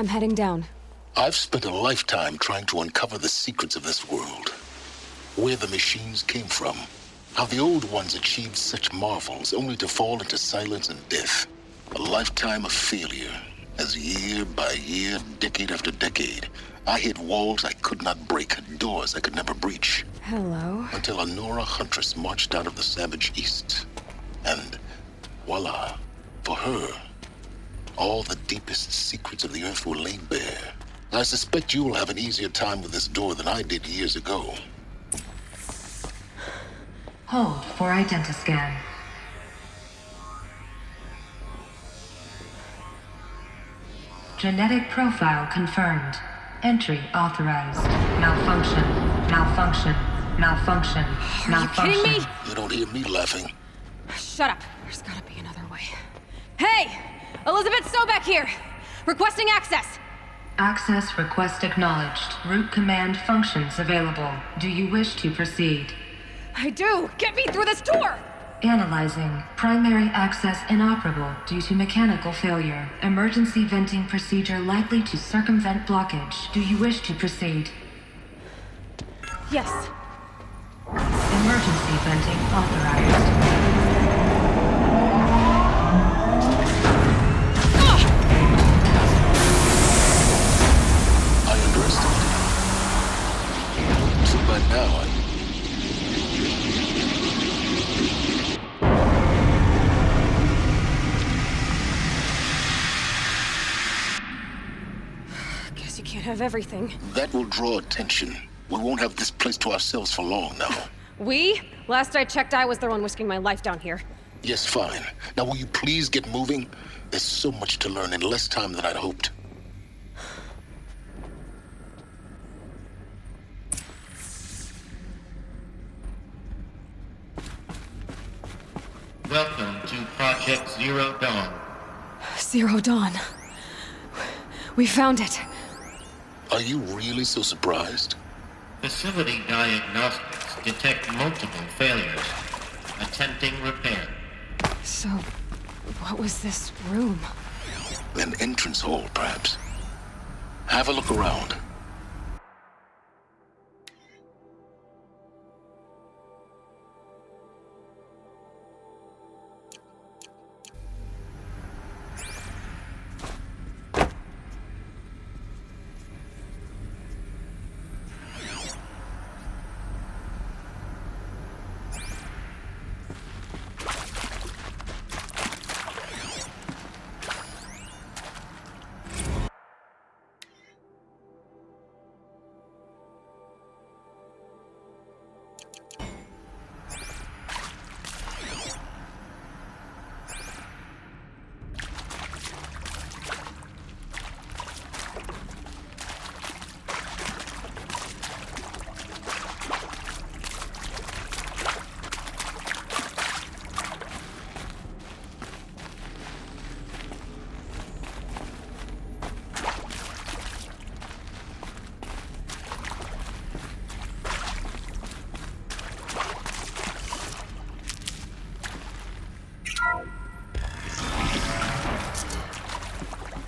I'm heading down. I've spent a lifetime trying to uncover the secrets of this world. Where the machines came from. How the old ones achieved such marvels only to fall into silence and death. A lifetime of failure. As year by year, decade after decade, I hit walls I could not break, doors I could never breach. Hello? Until a Nora huntress marched out of the savage east. And voila, for her, all the deepest secrets of the Earth were laid bare. I suspect you will have an easier time with this door than I did years ago. Hold for identiscan. Genetic profile confirmed. Entry authorized. Malfunction. Malfunction. Malfunction. Are you kidding me? You don't hear me laughing. Shut up. There's gotta be another way. Hey! Elizabeth Sobek here! Requesting access! Access request acknowledged. Root command functions available. Do you wish to proceed? I do! Get me through this door! Analyzing. Primary access inoperable due to mechanical failure. Emergency venting procedure likely to circumvent blockage. Do you wish to proceed? Yes. Emergency venting authorized. I underestimated. So by now, Guess you can't have everything. that will draw attention. We won't have this place to ourselves for long now. We? Last I checked, I was the one risking my life down here. Yes, fine. Now will you please get moving? There's so much to learn in less time than I'd hoped. Welcome to Project Zero Dawn. Zero Dawn. We found it. Are you really so surprised? Facility diagnostics detect multiple failures. Attempting repair. So, what was this room? An entrance hall, perhaps. Have a look around.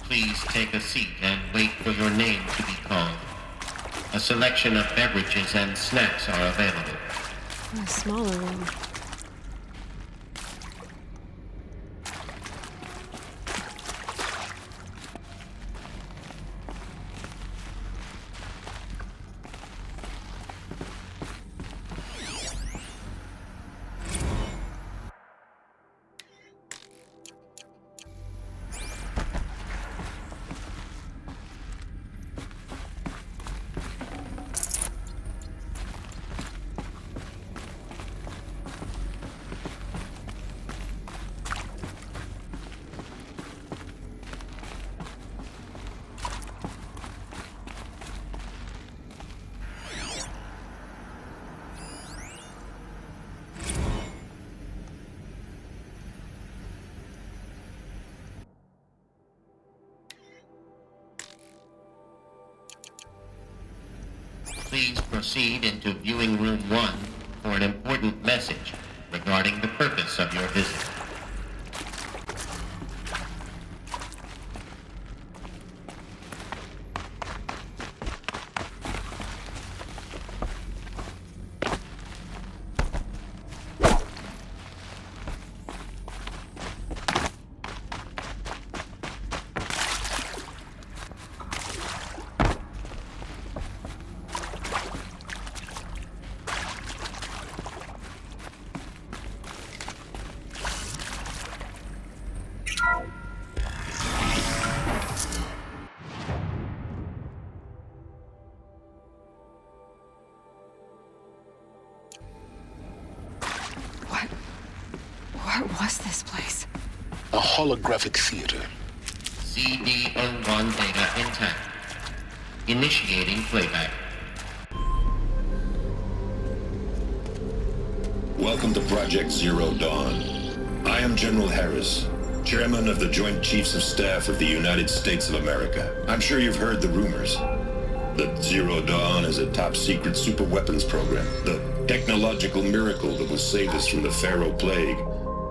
Please take a seat and wait for your name to be called. A selection of beverages and snacks are available. A smaller room. Please proceed into viewing room 1 for an important message regarding the purpose of your visit. is this place? A holographic theater. CD01 data intact. Initiating playback. Welcome to Project Zero Dawn. I am General Harris, Chairman of the Joint Chiefs of Staff of the United States of America. I'm sure you've heard the rumors that Zero Dawn is a top-secret superweapons program, the technological miracle that will save us from the Pharaoh Plague,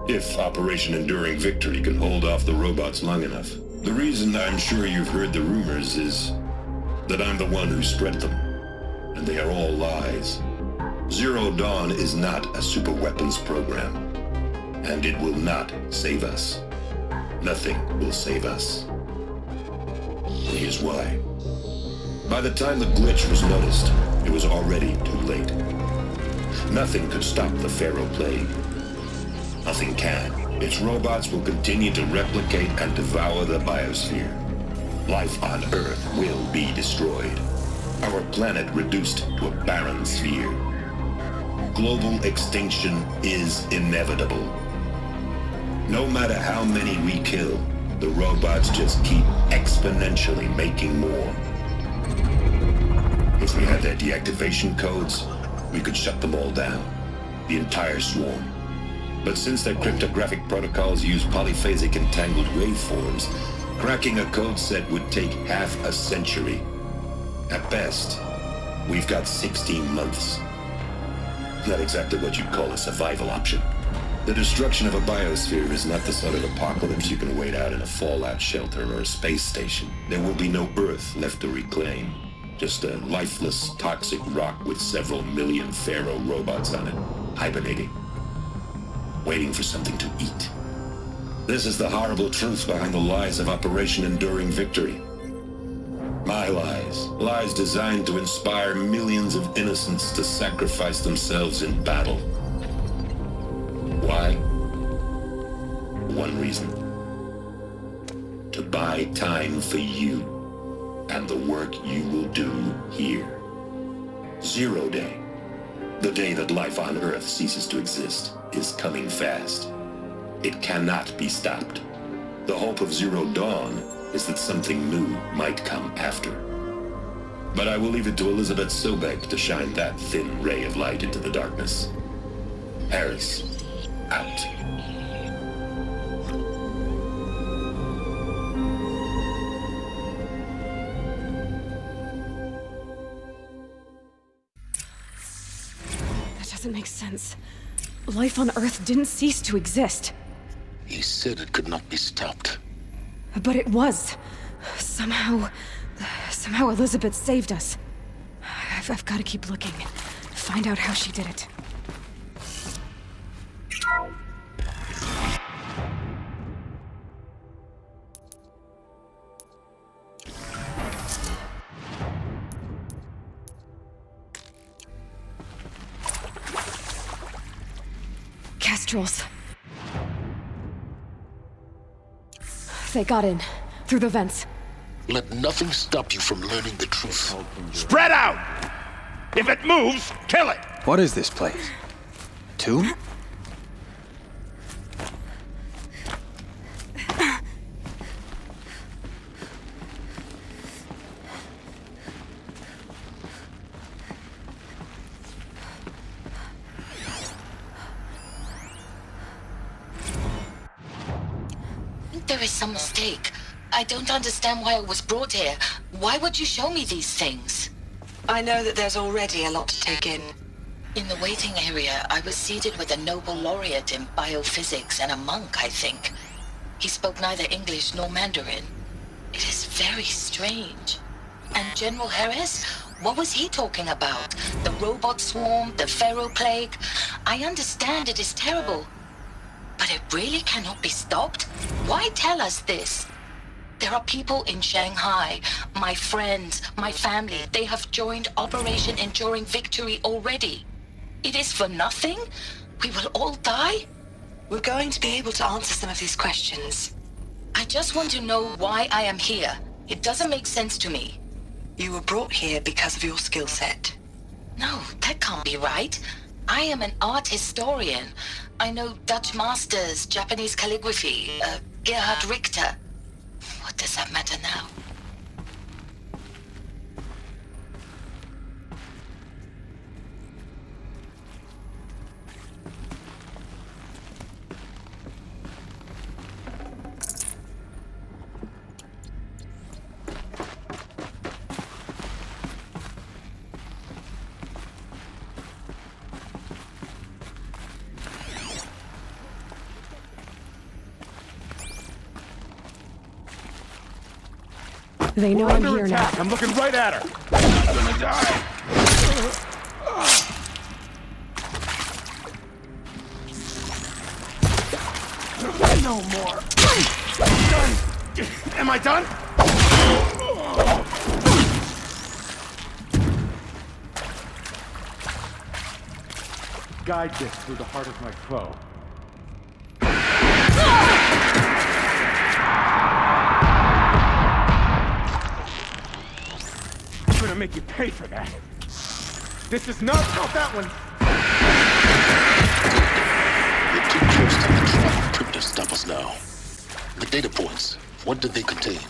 if Operation Enduring Victory can hold off the robots long enough. The reason I'm sure you've heard the rumors is that I'm the one who spread them, and they are all lies. Zero Dawn is not a superweapons program, and it will not save us. Nothing will save us. Here's why. By the time the glitch was noticed, it was already too late. Nothing could stop the Pharaoh Plague. Nothing can. Its robots will continue to replicate and devour the biosphere. Life on Earth will be destroyed. Our planet reduced to a barren sphere. Global extinction is inevitable. No matter how many we kill, the robots just keep exponentially making more. If we had their deactivation codes, we could shut them all down, the entire swarm. But since their cryptographic protocols use polyphasic entangled waveforms, cracking a code set would take half a century. At best, we've got 16 months. Not exactly what you'd call a survival option. The destruction of a biosphere is not the sort of apocalypse you can wait out in a fallout shelter or a space station. There will be no Earth left to reclaim. Just a lifeless, toxic rock with several million Pharaoh robots on it, hibernating, waiting for something to eat. This is the horrible truth behind the lies of Operation Enduring Victory. My lies. Lies designed to inspire millions of innocents to sacrifice themselves in battle. Why? One reason. To buy time for you and the work you will do here. Zero Day, the day that life on Earth ceases to exist, is coming fast. It cannot be stopped. The hope of Zero Dawn is that something new might come after. But I will leave it to Elizabeth Sobek to shine that thin ray of light into the darkness. Harris, out. That doesn't make sense. Life on Earth didn't cease to exist. He said it could not be stopped. But it was. Somehow Elizabeth saved us. I've got to keep looking. Find out how she did it. Kestrels. They got in. Through the vents. Let nothing stop you from learning the truth. Spread out! If it moves, kill it! What is this place? Tomb? There is some mistake. I don't understand why I was brought here. Why would you show me these things? I know that there's already a lot to take in. In the waiting area, I was seated with a Nobel laureate in biophysics and a monk, I think. He spoke neither English nor Mandarin. It is very strange. And General Harris? What was he talking about? The robot swarm, the Pharaoh Plague? I understand it is terrible. But it really cannot be stopped? Why tell us this? There are people in Shanghai, my friends, my family. They have joined Operation Enduring Victory already. It is for nothing? We will all die? We're going to be able to answer some of these questions. I just want to know why I am here. It doesn't make sense to me. You were brought here because of your skill set. No, that can't be right. I am an art historian. I know Dutch masters, Japanese calligraphy, Gerhard Richter. What does that matter now? They know I'm here now. I'm looking right at her. I'm gonna die. No more. Done. Am I done? Guide this through the heart of my foe. I'm gonna make you pay for that. This is not that one. We're too close to the trap. Crypto stop us now. The data points, what did they contain?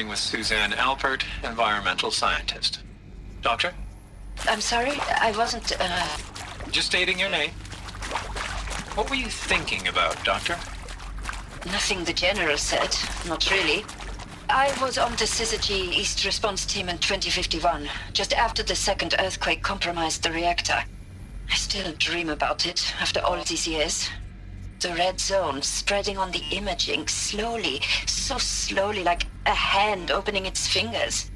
With Suzanne Alpert, environmental scientist. Doctor? I'm sorry, I wasn't, Just stating your name. What were you thinking about, Doctor? Nothing the General said. Not really. I was on the Syzygy East Response Team in 2051, just after the second earthquake compromised the reactor. I still dream about it after all these years. The red zone spreading on the imaging, slowly, so slowly, like a hand opening its fingers.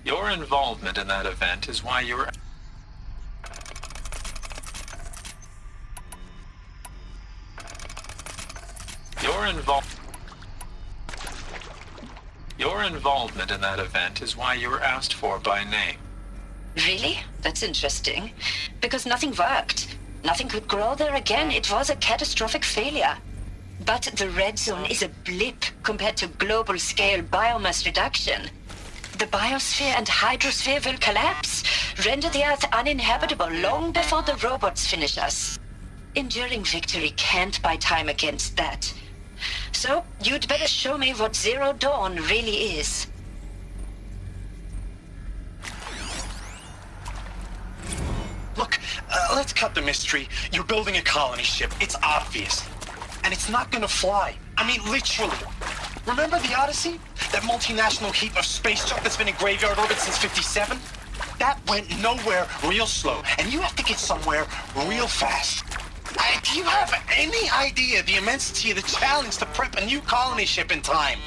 Your involvement in that event is why you're... Your involvement in that event is why you were asked for by name. Really? That's interesting. Because nothing worked. Nothing could grow there again. It was a catastrophic failure. But the red zone is a blip compared to global-scale biomass reduction. The biosphere and hydrosphere will collapse, render the Earth uninhabitable long before the robots finish us. Enduring victory can't buy time against that. So, you'd better show me what Zero Dawn really is. Look, let's cut the mystery. You're building a colony ship. It's obvious. And it's not gonna fly. I mean, literally. Remember the Odyssey? That multinational heap of space junk that's been in graveyard orbit since 57? That went nowhere real slow. And you have to get somewhere real fast. Do you have any idea the immensity of the challenge to prep a new colony ship in time?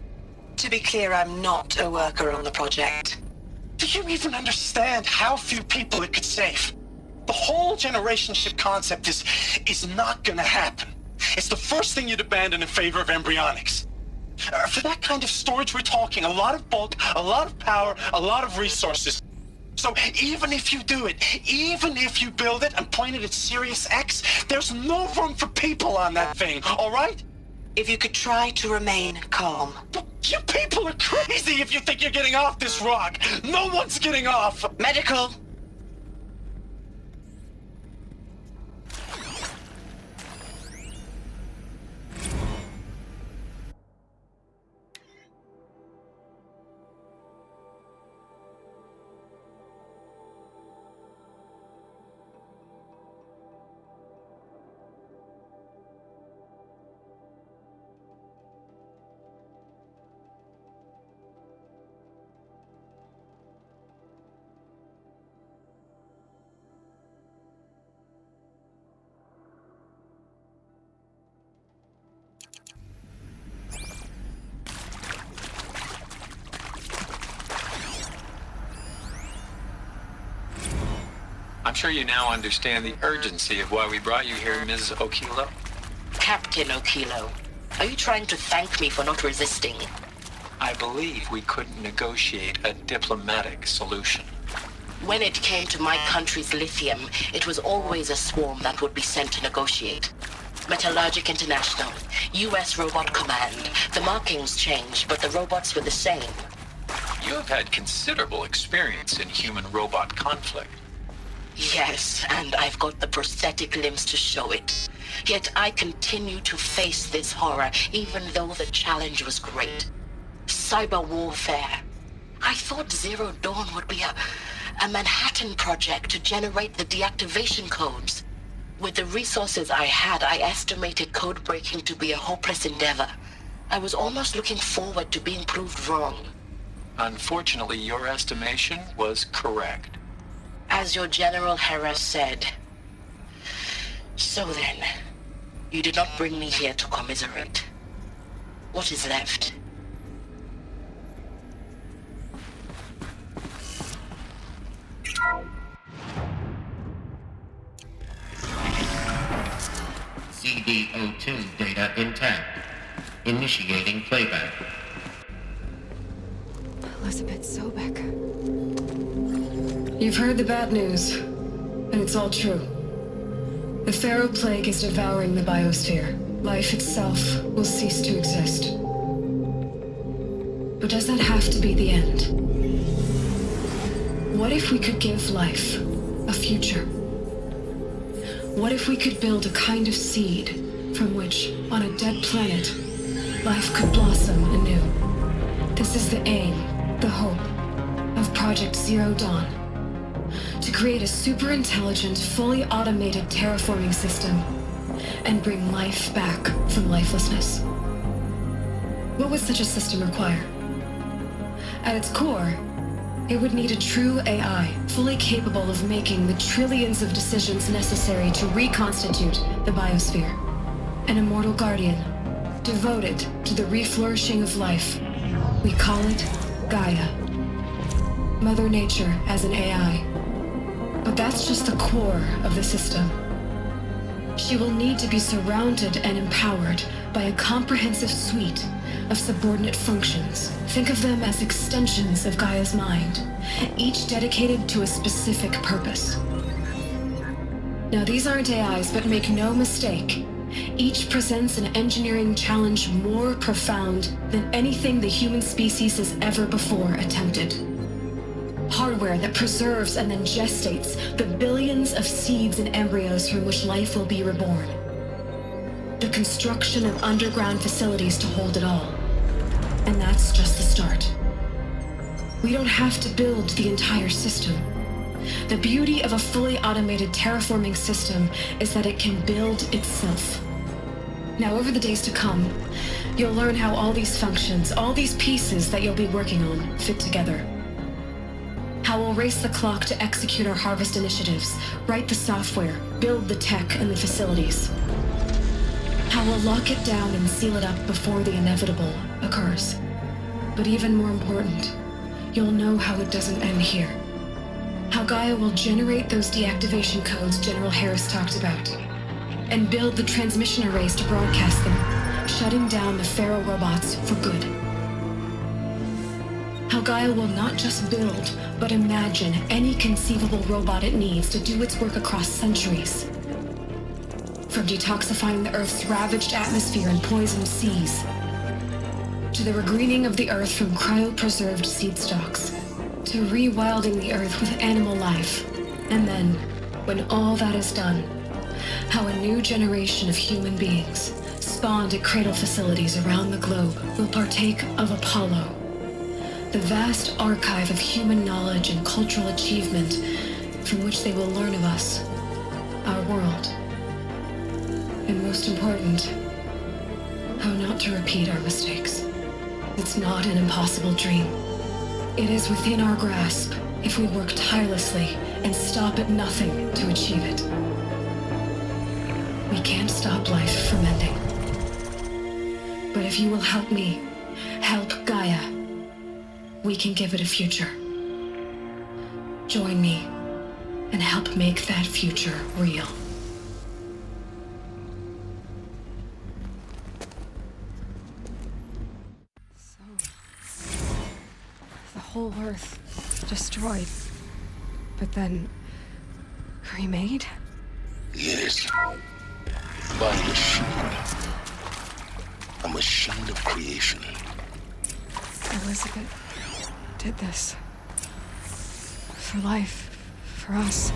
To be clear, I'm not a worker on the project. Do you even understand how few people it could save? The whole generation ship concept is not gonna happen. It's the first thing you'd abandon in favor of embryonics. For that kind of storage, we're talking a lot of bulk, a lot of power, a lot of resources. So even if you do it, even if you build it and point it at Sirius X, there's no room for people on that thing, all right? If you could try to remain calm. You people are crazy if you think you're getting off this rock. No one's getting off. Medical. sure you now understand the urgency of why we brought you here, Ms. Okilo. Captain Okilo, are you trying to thank me for not resisting? I believe we couldn't negotiate a diplomatic solution. When it came to my country's lithium, it was always a swarm that would be sent to negotiate. Metallurgic International, U.S. Robot Command. The markings changed, but the robots were the same. You have had considerable experience in human-robot conflict. Yes, and I've got the prosthetic limbs to show it. Yet I continue to face this horror, even though the challenge was great. Cyber warfare. I thought Zero Dawn would be a Manhattan project to generate the deactivation codes. With the resources I had, I estimated code breaking to be a hopeless endeavor. I was almost looking forward to being proved wrong. Unfortunately, your estimation was correct. As your General Hera said. So then, you did not bring me here to commiserate. What is left? CD02 data intact. Initiating playback. Elizabeth Sobek. You've heard the bad news, and it's all true. The Pharaoh Plague is devouring the biosphere. Life itself will cease to exist. But does that have to be the end? What if we could give life a future? What if we could build a kind of seed from which, on a dead planet, life could blossom anew? This is the aim, the hope, of Project Zero Dawn. To create a super-intelligent, fully automated terraforming system and bring life back from lifelessness. What would such a system require? At its core, it would need a true AI, fully capable of making the trillions of decisions necessary to reconstitute the biosphere. An immortal guardian, devoted to the reflourishing of life. We call it Gaia. Mother Nature as an AI. But that's just the core of the system. She will need to be surrounded and empowered by a comprehensive suite of subordinate functions. Think of them as extensions of Gaia's mind, each dedicated to a specific purpose. Now, these aren't AIs, but make no mistake, each presents an engineering challenge more profound than anything the human species has ever before attempted. Hardware that preserves and then gestates the billions of seeds and embryos from which life will be reborn. The construction of underground facilities to hold it all. And that's just the start. We don't have to build the entire system. The beauty of a fully automated terraforming system is that it can build itself. Now, over the days to come, you'll learn how all these functions, all these pieces that you'll be working on, fit together. How we'll race the clock to execute our harvest initiatives, write the software, build the tech and the facilities. How we'll lock it down and seal it up before the inevitable occurs. But even more important, you'll know how it doesn't end here. How Gaia will generate those deactivation codes General Harris talked about, and build the transmission arrays to broadcast them, shutting down the Pharaoh robots for good. How Gaia will not just build, but imagine any conceivable robot it needs to do its work across centuries. From detoxifying the Earth's ravaged atmosphere and poisoned seas, to the regreening of the Earth from cryopreserved seed stalks, to rewilding the Earth with animal life. And then, when all that is done, how a new generation of human beings, spawned at cradle facilities around the globe, will partake of Apollo, the vast archive of human knowledge and cultural achievement from which they will learn of us, our world. And most important, how not to repeat our mistakes. It's not an impossible dream. It is within our grasp if we work tirelessly and stop at nothing to achieve it. We can't stop life from ending. But if you will help me, help Gaia, we can give it a future. Join me and help make that future real. The whole Earth destroyed, but then remade? Yes. By a machine. A machine of creation. Elizabeth did this. For life. For us.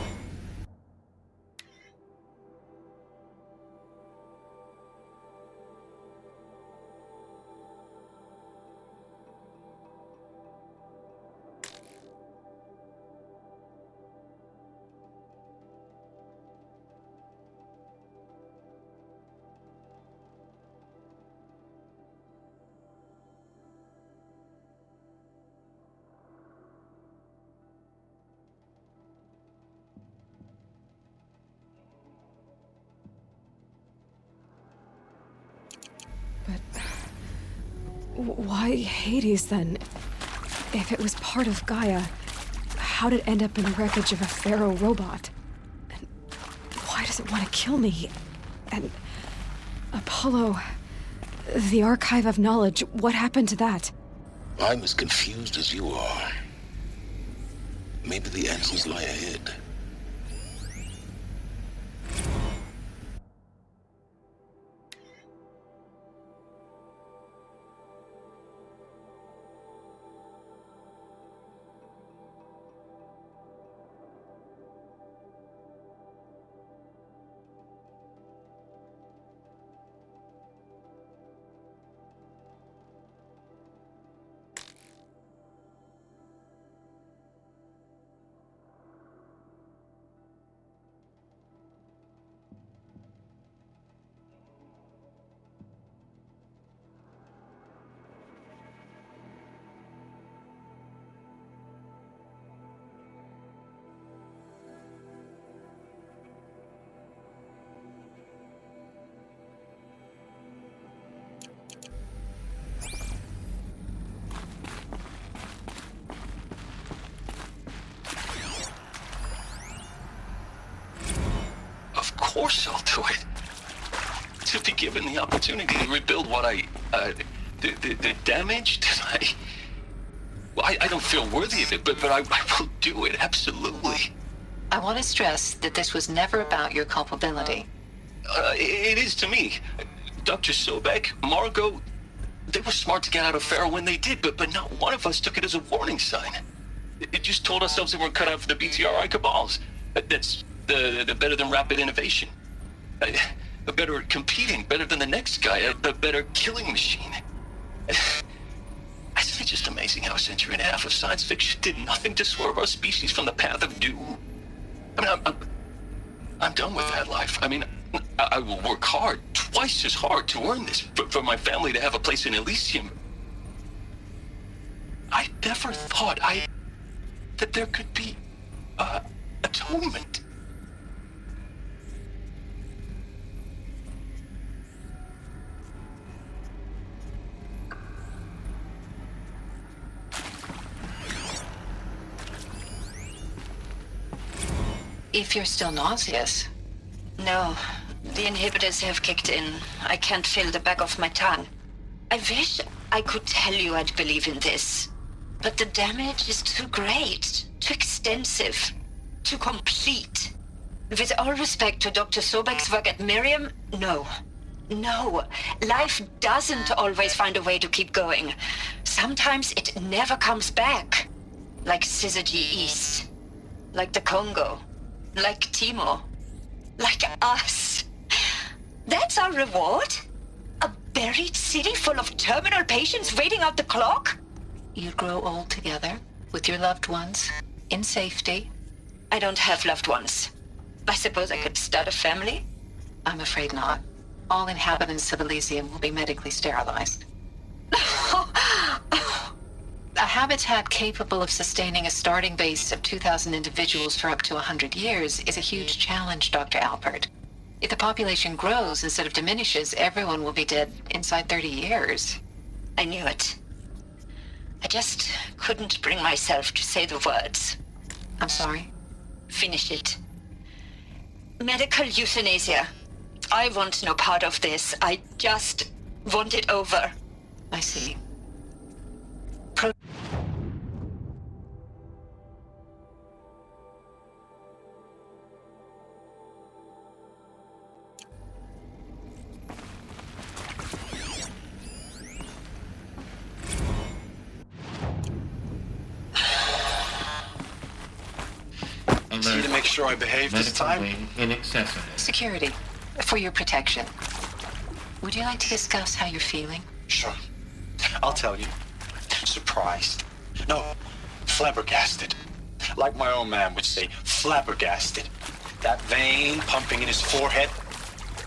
Why Hades, then? If it was part of Gaia, how did it end up in the wreckage of a Pharaoh robot? And why does it want to kill me? And Apollo, the Archive of Knowledge, what happened to that? I'm as confused as you are. Maybe the answers lie ahead. Of course I'll do it. To be given the opportunity to rebuild what the damage that I don't feel worthy of it, but I will do it, absolutely. I want to stress that this was never about your culpability. It is to me. Dr. Sobek, Margot, they were smart to get out of Pharaoh when they did, but not one of us took it as a warning sign. It just told ourselves that we're cut out for the BTRI cabals. That's the better than rapid innovation. Better at competing, better than the next guy, a better killing machine. Isn't it just amazing how a century and a half of science fiction did nothing to swerve our species from the path of doom? I mean, I'm done with that life. I mean, I will work hard, twice as hard, to earn this, for my family to have a place in Elysium. I never thought that there could be atonement. If you're still nauseous. No, the inhibitors have kicked in. I can't feel the back of my tongue. I wish I could tell you I'd believe in this. But the damage is too great, too extensive, too complete. With all respect to Dr. Sobek's work at Miriam, no. No, life doesn't always find a way to keep going. Sometimes it never comes back. Like Syzygy East. Like the Congo. Like Timo. Like us. That's our reward? A buried city full of terminal patients waiting out the clock? You grow old together, with your loved ones, in safety. I don't have loved ones. I suppose I could start a family? I'm afraid not. All inhabitants of Elysium will be medically sterilized. A habitat capable of sustaining a starting base of 2,000 individuals for up to 100 years is a huge challenge, Dr. Alpert. If the population grows instead of diminishes, everyone will be dead inside 30 years. I knew it. I just couldn't bring myself to say the words. I'm sorry. Finish it. Medical euthanasia. I want no part of this. I just want it over. I see. See to make sure I behave this time. Inaccessible. Security. For your protection. Would you like to discuss how you're feeling? Sure. I'll tell you. Surprised. No, flabbergasted. Like my own man would say, flabbergasted. That vein pumping in his forehead.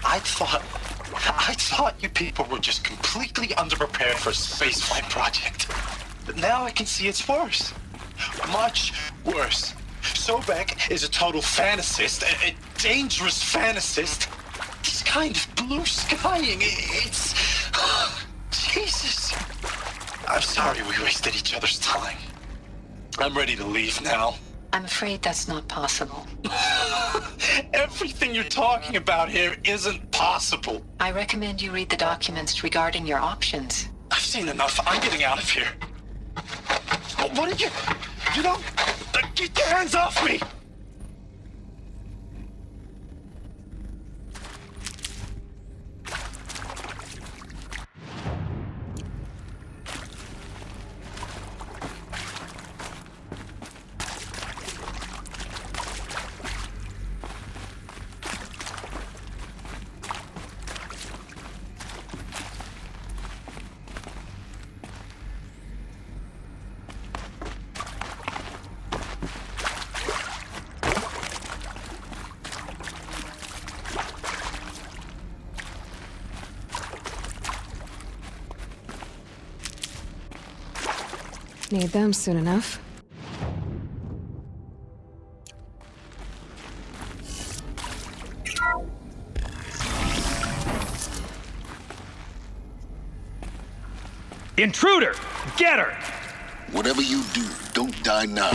I thought you people were just completely underprepared for a spaceflight project. But now I can see it's worse. Much worse. Sobek is a total fantasist, a dangerous fantasist. This kind of blue skying, it's... Jesus. I'm sorry we wasted each other's time. I'm ready to leave now. I'm afraid that's not possible. Everything you're talking about here isn't possible. I recommend you read the documents regarding your options. I've seen enough. I'm getting out of here. What did you... You don't... Get your hands off me! Need them soon enough. Intruder! Get her! Whatever you do, don't die now.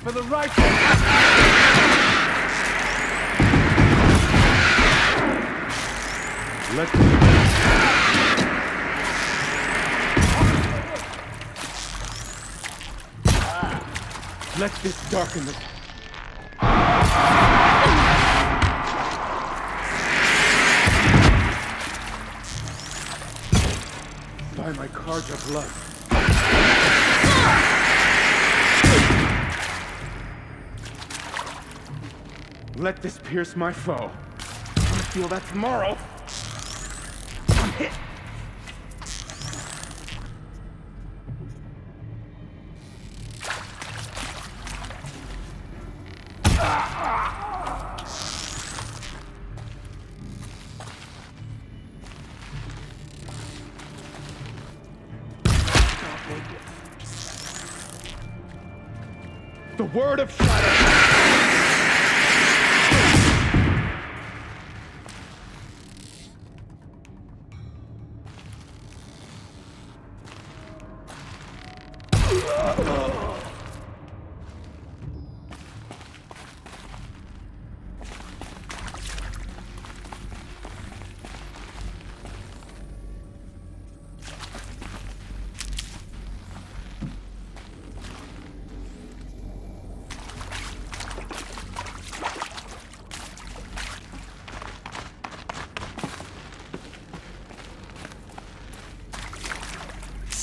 For the right. Let this darken the... By my cards of blood. Let this pierce my foe. I'm gonna feel that tomorrow. I'm hit. The word of shadow.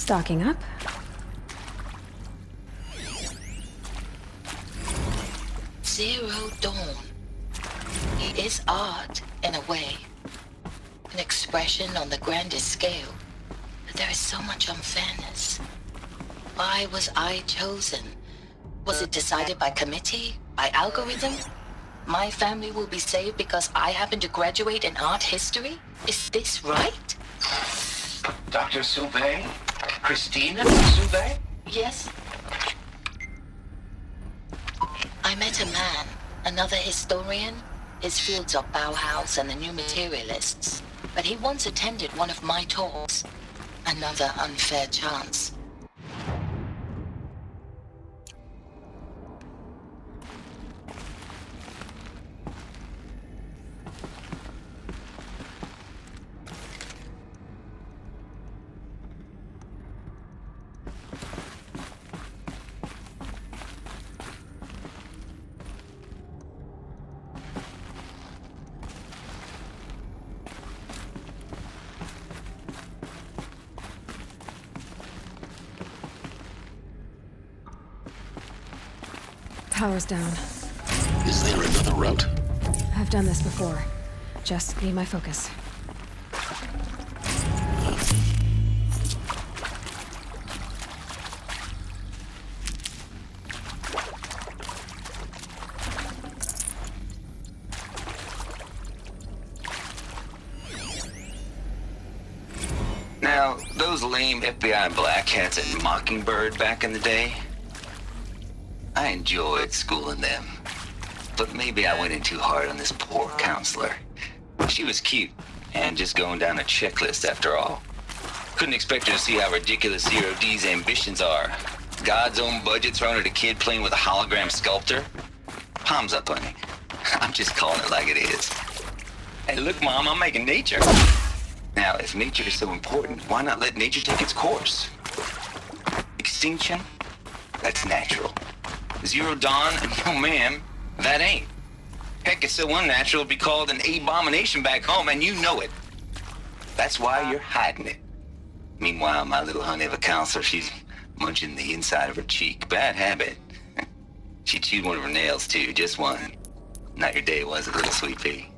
Stocking up. Zero Dawn. It is art, in a way. An expression on the grandest scale. But there is so much unfairness. Why was I chosen? Was it decided by committee? By algorithm? My family will be saved because I happen to graduate in art history? Is this right? Dr. Soubet? Christina Soubet? Yes. met a man, another historian. His fields are Bauhaus and the New Materialists. But he once attended one of my talks. Another unfair chance. Power's down. Is there another route? I've done this before. Just need my focus. Now, those lame FBI black hats at Mockingbird back in the day, I enjoyed schooling them. But maybe I went in too hard on this poor counselor. She was cute, and just going down a checklist after all. Couldn't expect her to see how ridiculous Zero D's ambitions are. God's own budget thrown at a kid playing with a hologram sculptor? Palms up, honey. I'm just calling it like it is. Hey, look, Mom, I'm making nature. Now, if nature is so important, why not let nature take its course? Extinction? That's natural. Zero Dawn? No, ma'am, that ain't. Heck, it's so unnatural to be called an abomination back home, and you know it. That's why you're hiding it. Meanwhile, my little honey of a counselor, she's munching the inside of her cheek. Bad habit. She chewed one of her nails, too, just one. Not your day, was it, little sweet pea?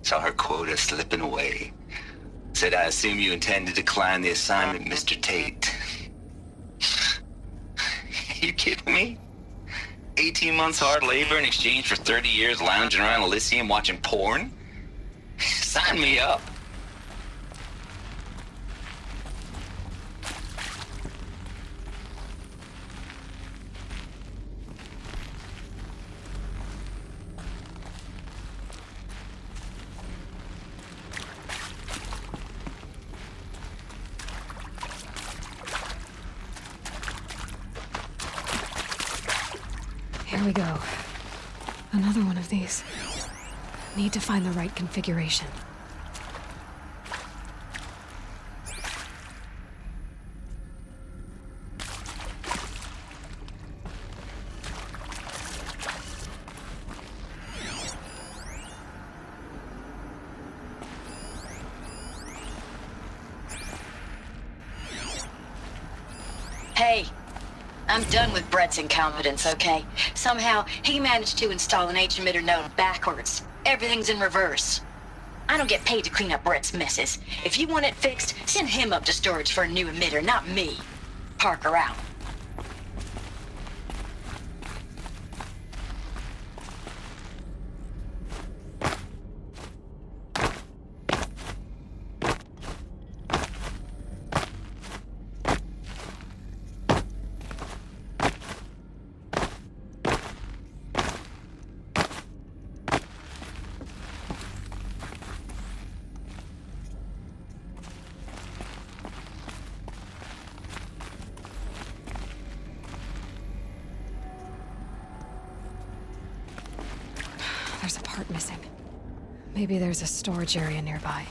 Saw her quota slipping away. Said, I assume you intend to decline the assignment, Mr. Tate. You kidding me? 18 months hard labor in exchange for 30 years lounging around Elysium watching porn? Sign me up. Here we go. Another one of these. Need to find the right configuration. Hey, I'm done with Brett's incompetence, okay? Somehow, he managed to install an H-emitter node backwards. Everything's in reverse. I don't get paid to clean up Brett's messes. If you want it fixed, send him up to storage for a new emitter, not me. Parker out. There's a part missing. Maybe there's a storage area nearby.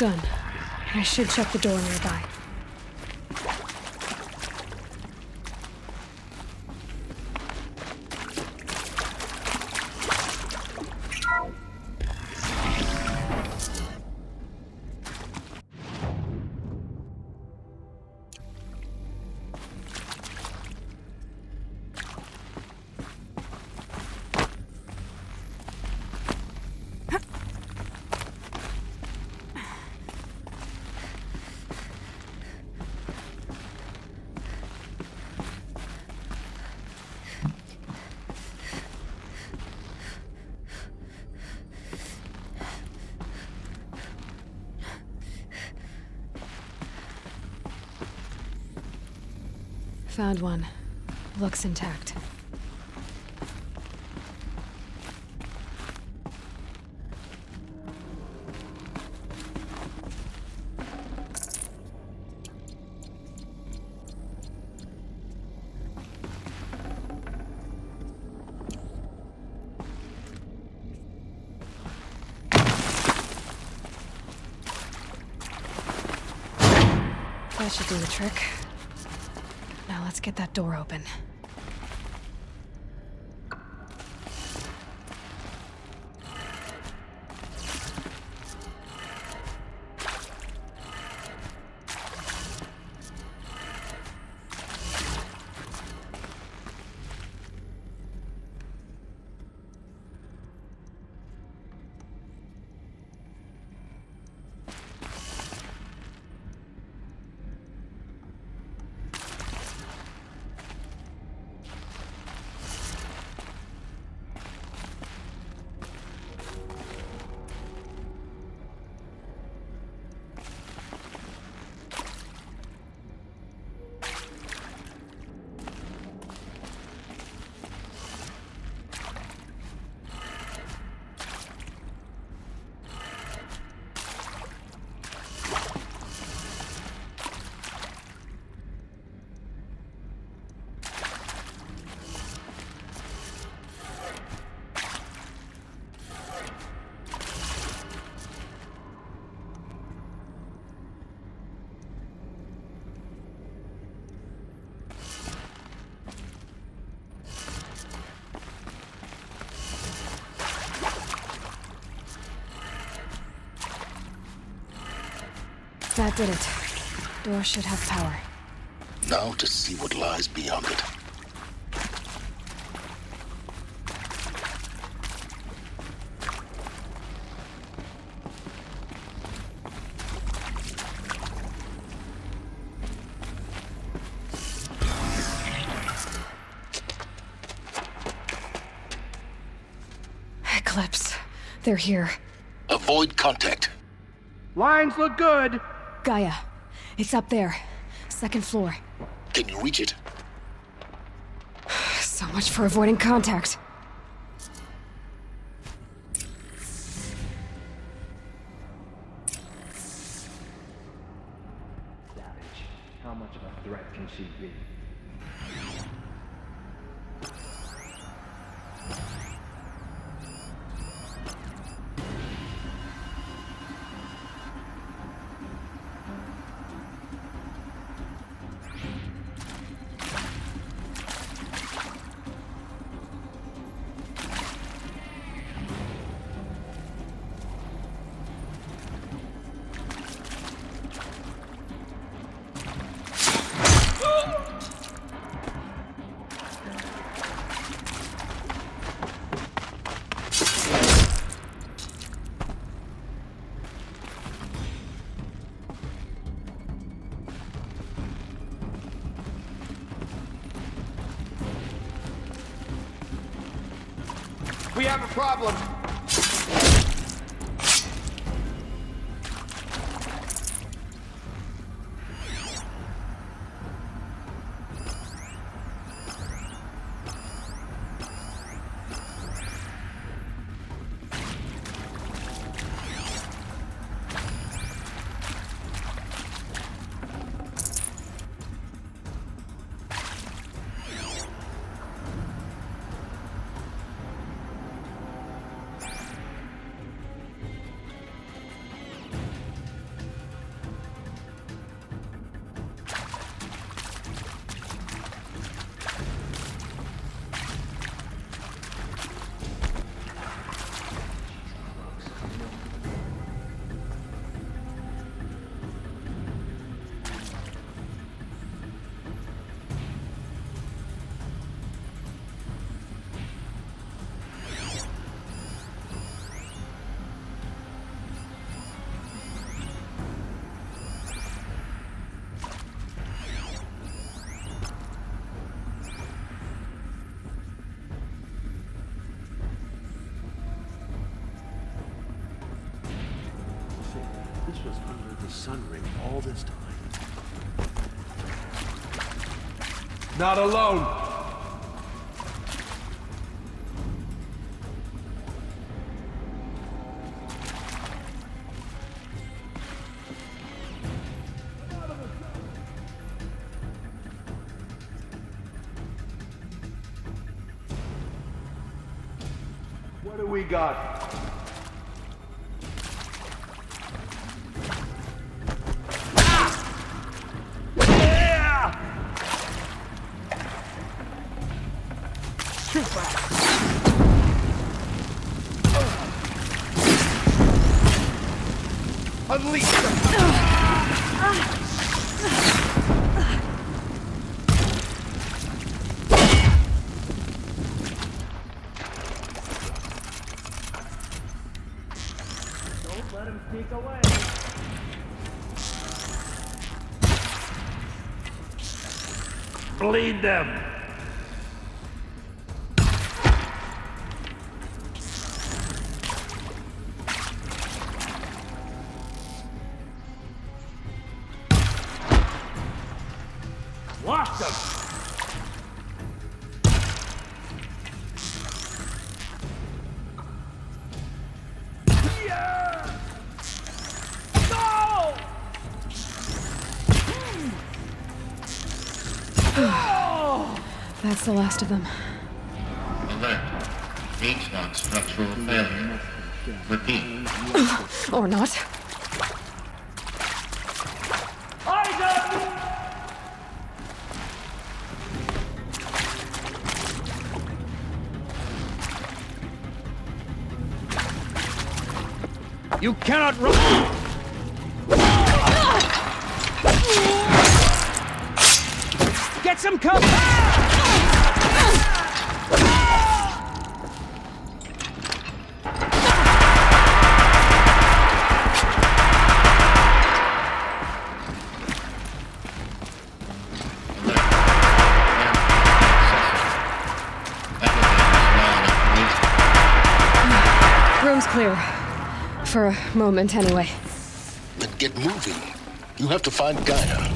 Done. I should check the door nearby. Found one. Looks intact. That should do the trick. Now let's get that door open. That did it. Door should have power. Now to see what lies beyond it. Eclipse. They're here. Avoid contact. Lines look good. Gaia. It's up there. Second floor. Can you reach it? So much for avoiding contact. Savage. How much of a threat can she be? We have a problem. this was under the sun ring all this time. Not alone! What do we got? Unleash them! Don't let him sneak away. Bleed them! Wash them! Yeah! No! That's the last of them. Alert. H-lock structural failure. Repeat. Or not. You cannot run! Get some cover! Room's clear. For a moment, anyway. Then get moving. You have to find Gaia.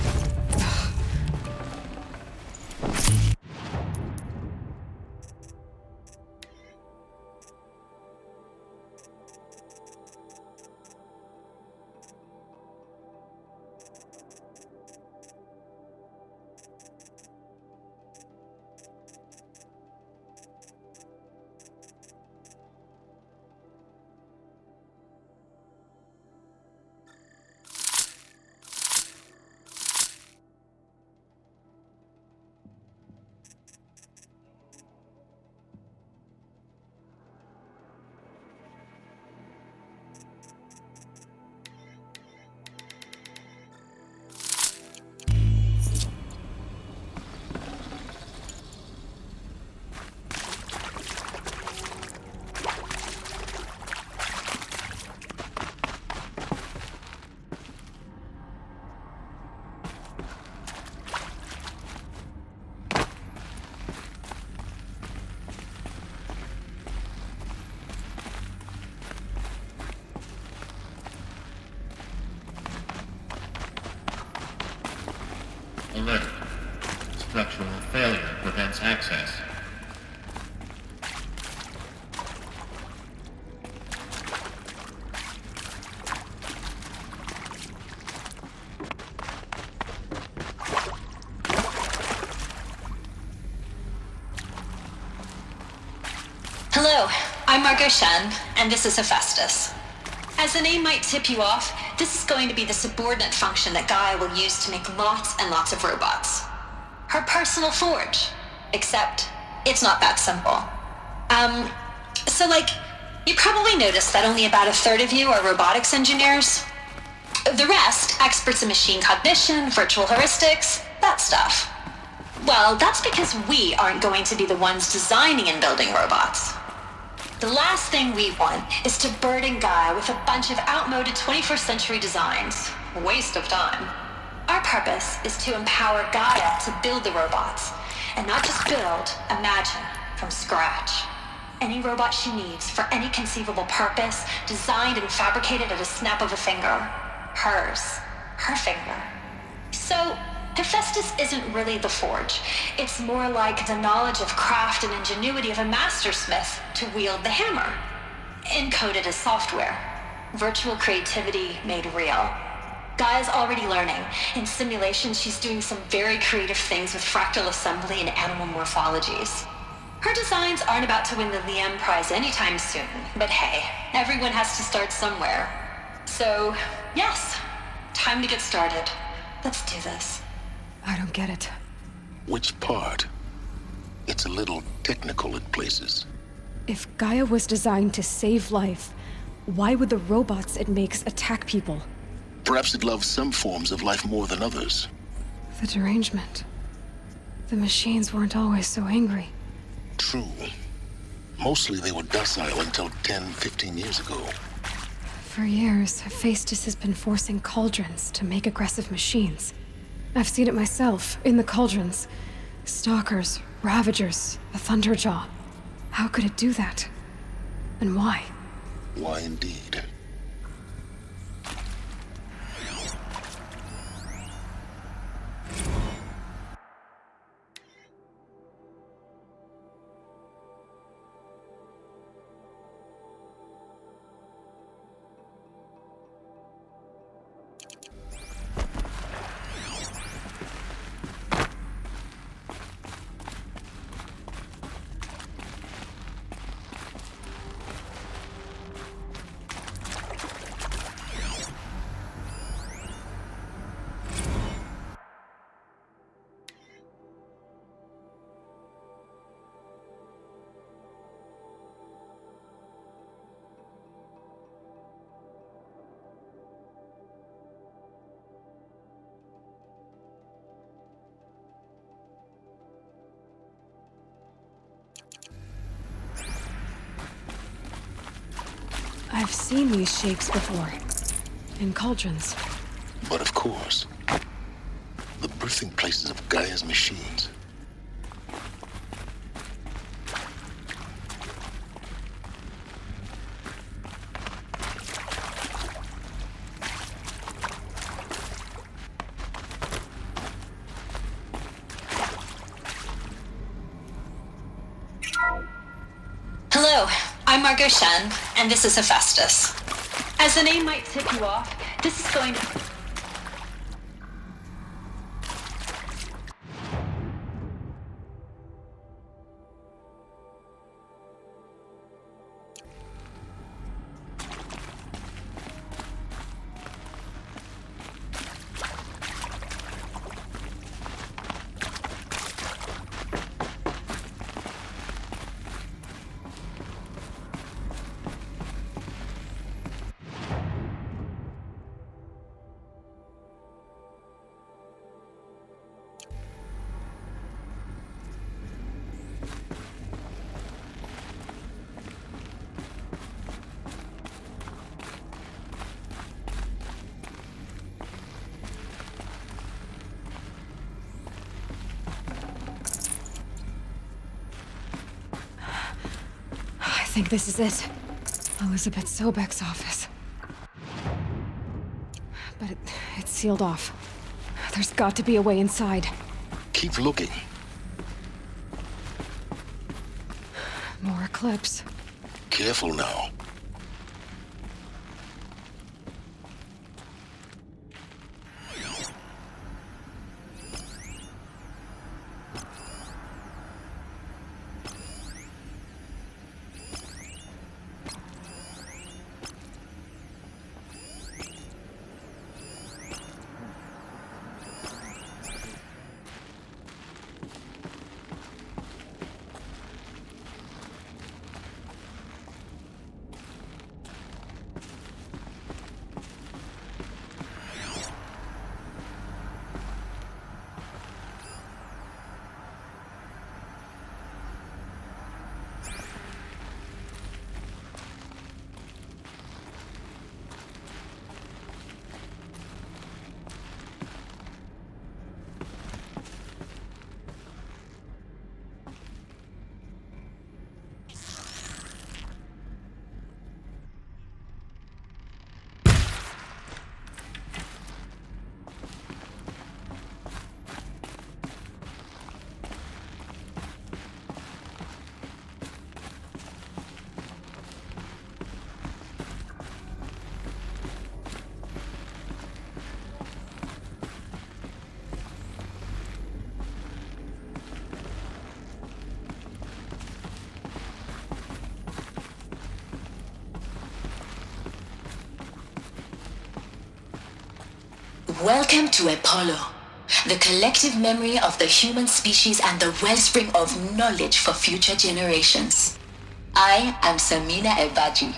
Alert. Structural failure prevents access. Hello, I'm Margot Shen, and this is Hephaestus. As the name might tip you off, this is going to be the subordinate function that Gaia will use to make lots and lots of robots. Her personal forge. Except, it's not that simple. You probably noticed that only about a third of you are robotics engineers. The rest, experts in machine cognition, virtual heuristics, that stuff. Well, that's because we aren't going to be the ones designing and building robots. The last thing we want is to burden Gaia with a bunch of outmoded 21st century designs. Waste of time. Our purpose is to empower Gaia to build the robots, and not just build, imagine, from scratch. Any robot she needs for any conceivable purpose, designed and fabricated at a snap of a finger. Hers. Her finger. So, Hephaestus isn't really the forge. It's more like the knowledge of craft and ingenuity of a mastersmith to wield the hammer. Encoded as software. Virtual creativity made real. Gaia's already learning. In simulation, she's doing some very creative things with fractal assembly and animal morphologies. Her designs aren't about to win the Liam Prize anytime soon, but hey, everyone has to start somewhere. So, yes, time to get started. Let's do this. I don't get it. Which part? It's a little technical in places. If Gaia was designed to save life, why would the robots it makes attack people? Perhaps it loves some forms of life more than others. The derangement. The machines weren't always so angry. True. Mostly they were docile until 10, 15 years ago. For years, Hephaestus has been forcing cauldrons to make aggressive machines. I've seen it myself, in the cauldrons. Stalkers, Ravagers, a Thunderjaw. How could it do that? And why? Why indeed? I've seen these shapes before. In cauldrons. But of course, the birthing places of Gaia's machines. Hello, I'm Margot Shen, and this is Hephaestus. As the name might tip you off, this is going to... I think this is it. Elizabeth Sobek's office. But it's sealed off. There's got to be a way inside. Keep looking. More Eclipse. Careful now. Welcome to Apollo, the collective memory of the human species and the wellspring of knowledge for future generations. I am Samina Ebaji.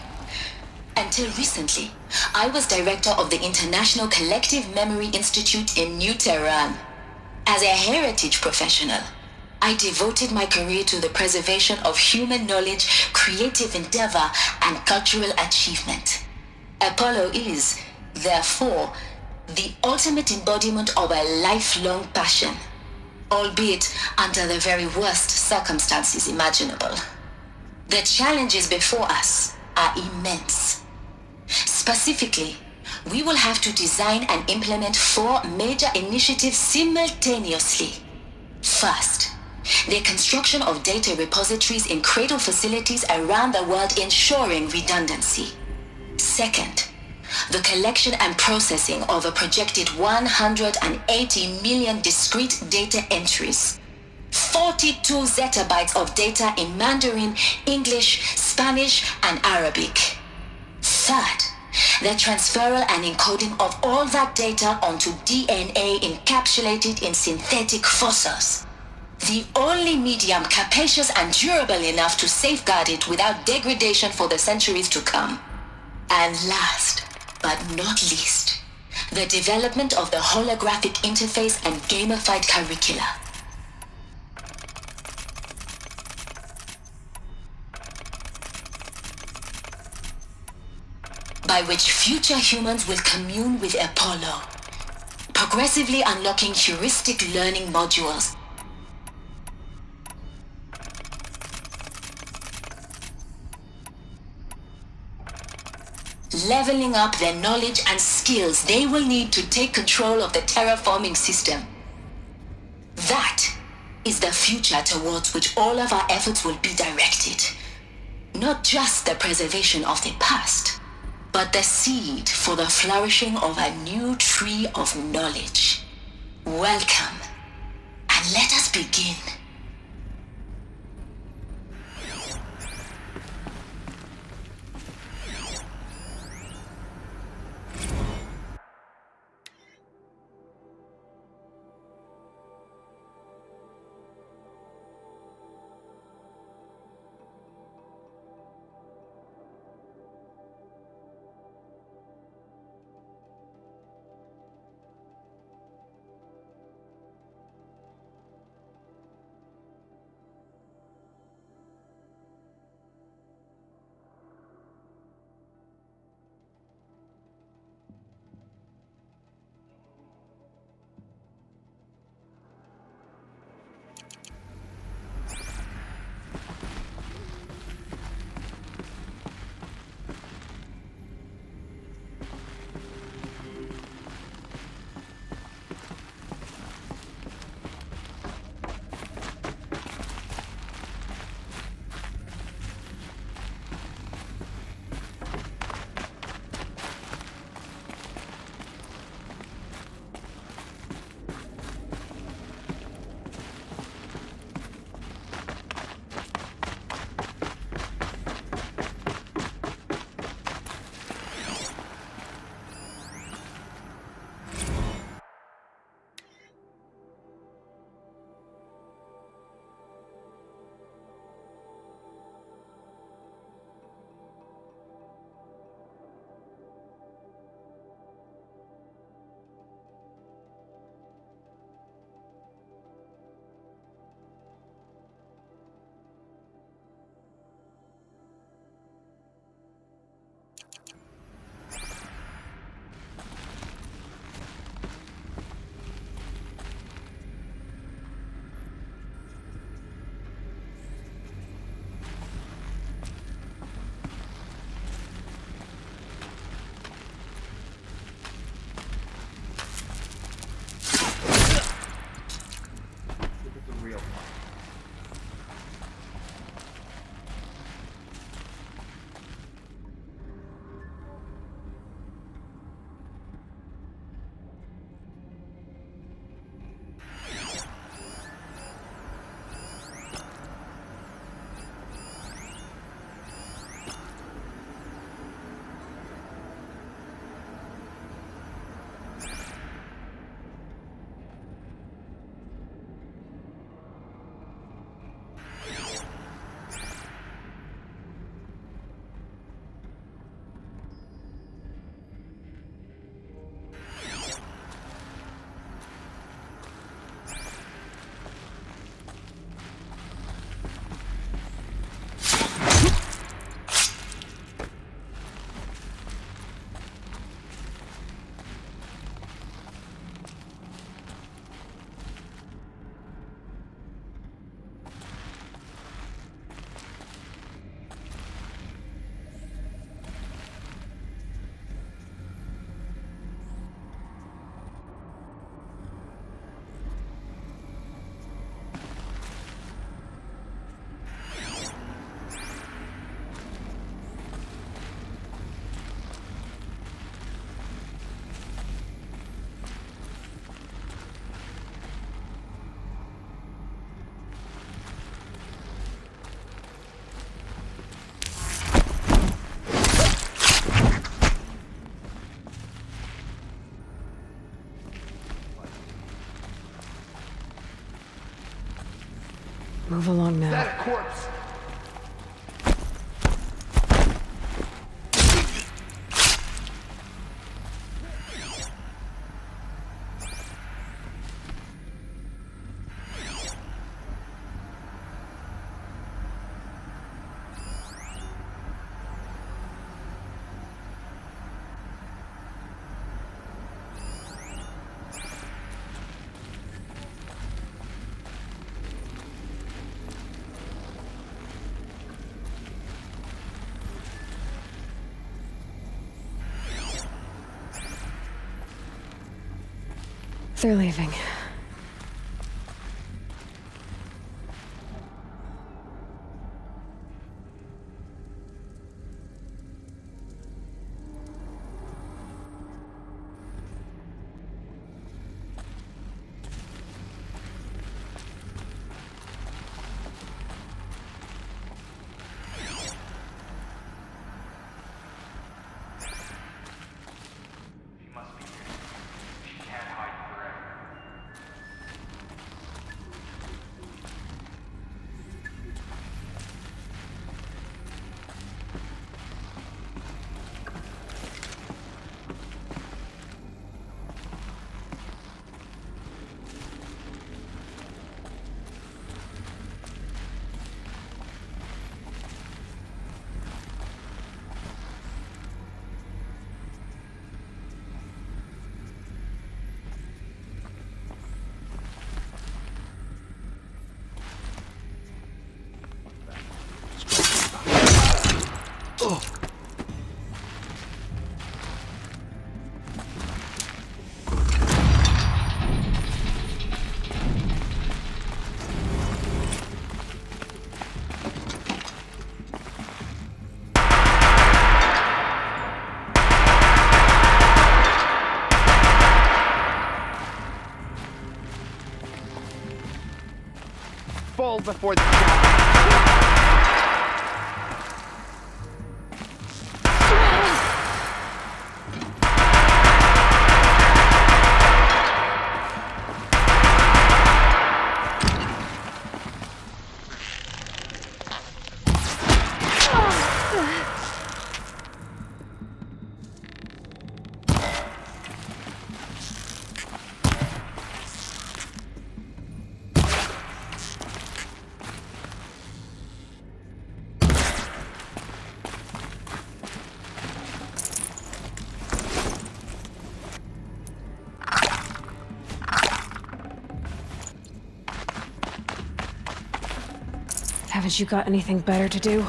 Until recently, I was director of the International Collective Memory Institute in New Tehran. As a heritage professional, I devoted my career to the preservation of human knowledge, creative endeavor, and cultural achievement. Apollo is, therefore, the ultimate embodiment of a lifelong passion, albeit under the very worst circumstances imaginable. The challenges before us are immense. Specifically, we will have to design and implement 4 major initiatives simultaneously. First, the construction of data repositories in cradle facilities around the world ensuring redundancy. Second, the collection and processing of a projected 180 million discrete data entries, 42 zettabytes of data in Mandarin, English, Spanish, and Arabic. Third, the transferal and encoding of all that data onto DNA encapsulated in synthetic fossils. The only medium capacious and durable enough to safeguard it without degradation for the centuries to come. And last, but not least, the development of the holographic interface and gamified curricula. By which future humans will commune with Apollo, progressively unlocking heuristic learning modules, leveling up their knowledge and skills they will need to take control of the terraforming system. That is the future towards which all of our efforts will be directed. Not just the preservation of the past, but the seed for the flourishing of a new tree of knowledge. Welcome, and let us begin. Move along Is now. that a corpse? They're leaving. Fall before the Haven't you got anything better to do?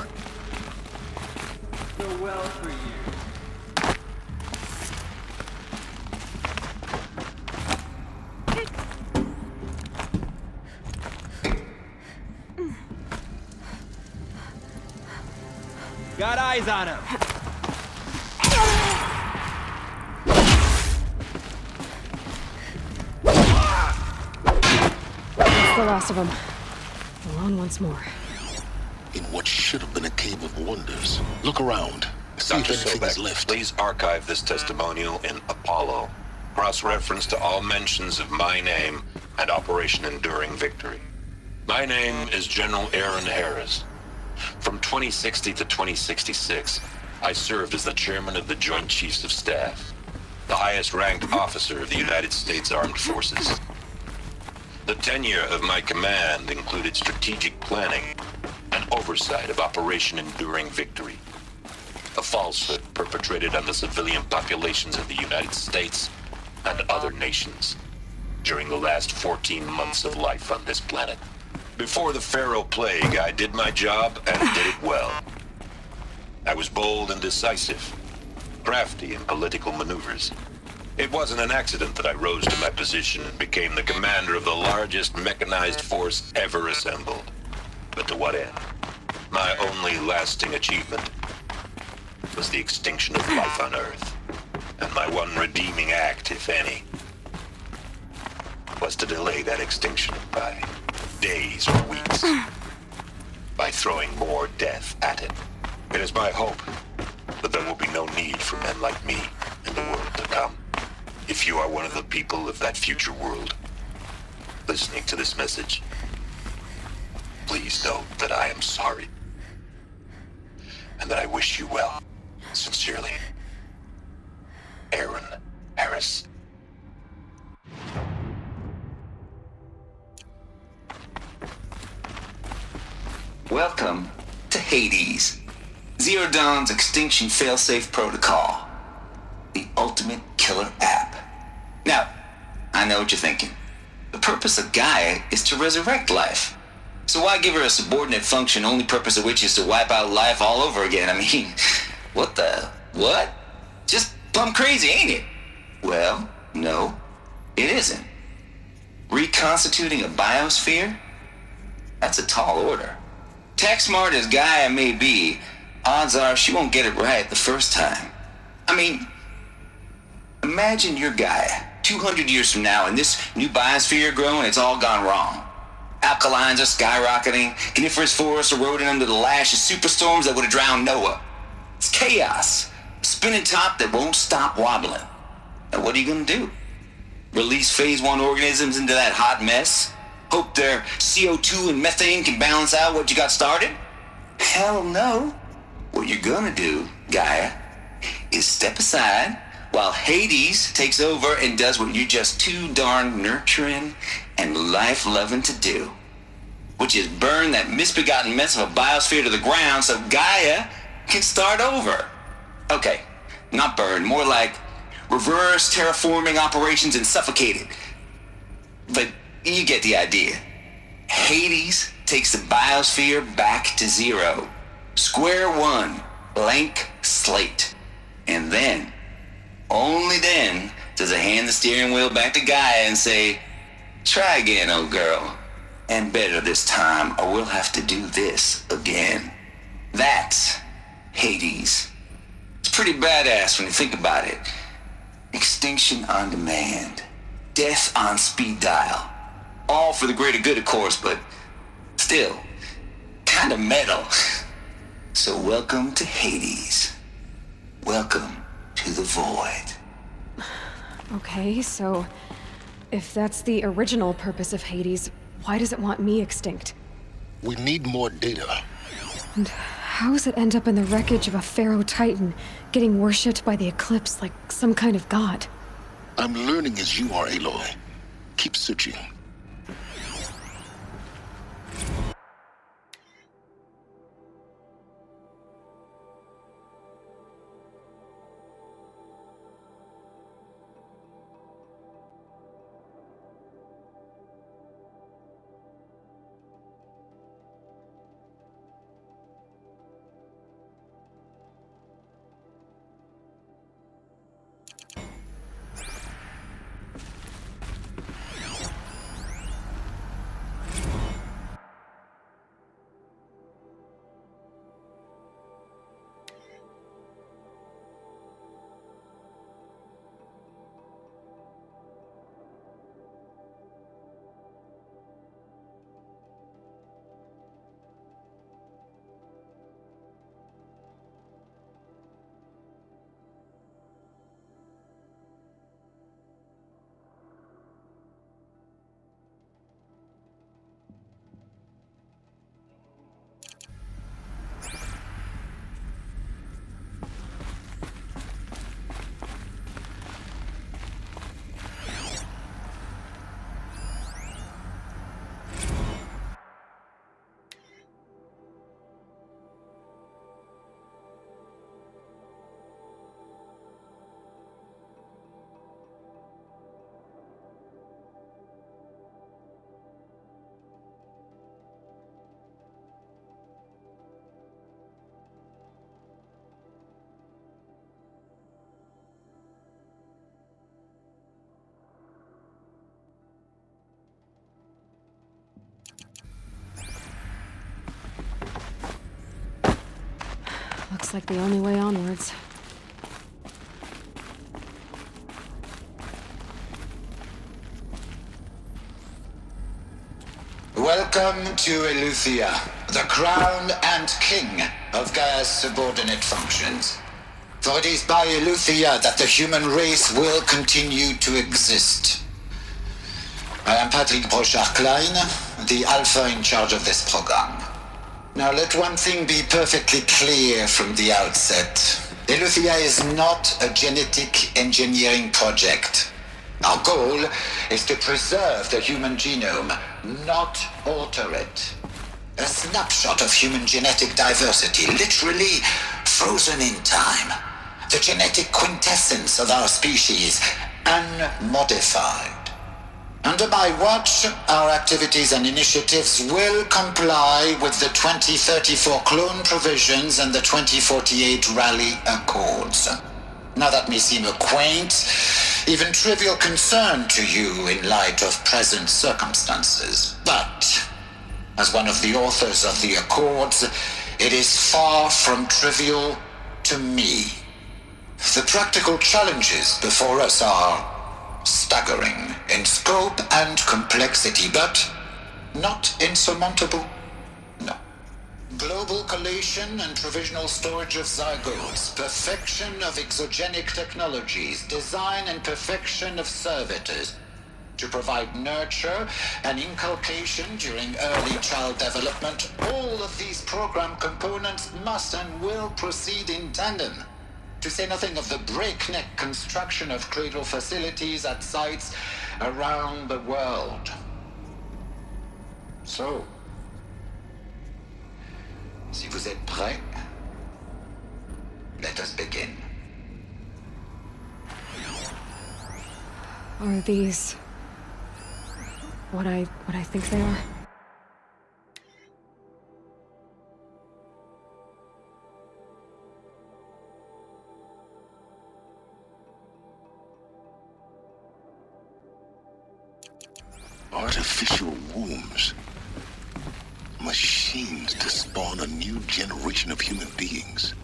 So well for you. Got eyes on him. That's the last of them. Alone once more. In what should have been a cave of wonders. Look around. See if Dr. anything is Sobek, left. please archive this testimonial in Apollo. Cross-reference to all mentions of my name and Operation Enduring Victory. My name is General Aaron Harris. From 2060 to 2066, I served as the chairman of the Joint Chiefs of Staff, the highest-ranked officer of the United States Armed Forces. The tenure of my command included strategic planning and oversight of Operation Enduring Victory, a falsehood perpetrated on the civilian populations of the United States and other nations during the last 14 months of life on this planet. Before the Pharaoh Plague, I did my job and did it well. I was bold and decisive, crafty in political maneuvers. It wasn't an accident that I rose to my position and became the commander of the largest mechanized force ever assembled. But to what end? My only lasting achievement was the extinction of life on Earth. And my one redeeming act, if any, was to delay that extinction by days or weeks, by throwing more death at it. It is my hope that there will be no need for men like me in the world to come. If you are one of the people of that future world listening to this message, Please know that I am sorry. And that I wish you well. Sincerely, Aaron Harris. Welcome to Hades, Zero Dawn's extinction failsafe protocol, the ultimate killer app. Now, I know what you're thinking. The purpose of Gaia is to resurrect life. So why give her a subordinate function, only purpose of which is to wipe out life all over again? I mean, what? Just plumb crazy, ain't it? Well, no, it isn't. Reconstituting a biosphere? That's a tall order. Tech smart as Gaia may be, odds are she won't get it right the first time. I mean, imagine you're Gaia 200 years from now and this new biosphere growing, it's all gone wrong. Alkalines are skyrocketing, coniferous forests eroding under the lash of superstorms that would have drowned Noah. It's chaos, a spinning top that won't stop wobbling. Now what are you gonna do? Release phase 1 organisms into that hot mess? Hope their CO2 and methane can balance out what you got started? Hell no. What you're gonna do, Gaia, is step aside while Hades takes over and does what you're just too darn nurturing and life-loving to do, which is burn that misbegotten mess of a biosphere to the ground so Gaia can start over. Okay, not burn, more like reverse terraforming operations and suffocate it. But you get the idea. Hades takes the biosphere back to zero. Square one, blank slate. And then, only then, does it hand the steering wheel back to Gaia and say, try again, old girl. And better this time, or we'll have to do this again. That's Hades. It's pretty badass when you think about it. Extinction on demand. Death on speed dial. All for the greater good, of course, but still, kind of metal. So welcome to Hades. Welcome to the void. Okay, so if that's the original purpose of Hades, why does it want me extinct? We need more data. And how does it end up in the wreckage of a Pharaoh Titan, getting worshipped by the Eclipse like some kind of god? I'm learning as you are, Aloy. Keep searching. Looks like the only way onwards. Welcome to Eleuthia, the crown and king of Gaia's subordinate functions. For it is by Eleuthia that the human race will continue to exist. I am Patrick Brochard-Klein, the Alpha in charge of this program. Now let one thing be perfectly clear from the outset. Eleuthia is not a genetic engineering project. Our goal is to preserve the human genome, not alter it. A snapshot of human genetic diversity, literally frozen in time. The genetic quintessence of our species, unmodified. Under my watch, our activities and initiatives will comply with the 2034 clone provisions and the 2048 Raleigh Accords. Now that may seem a quaint, even trivial concern to you in light of present circumstances, but as one of the authors of the Accords, it is far from trivial to me. The practical challenges before us are staggering in scope and complexity, but not insurmountable. No. Global collation and provisional storage of zygotes, perfection of exogenic technologies, design and perfection of servitors to provide nurture and inculcation during early child development. All of these program components must and will proceed in tandem. To say nothing of the breakneck construction of cradle facilities at sites around the world. So, si vous êtes prêts, let us begin. Are these what I think they are? Artificial wombs. Machines to spawn a new generation of human beings.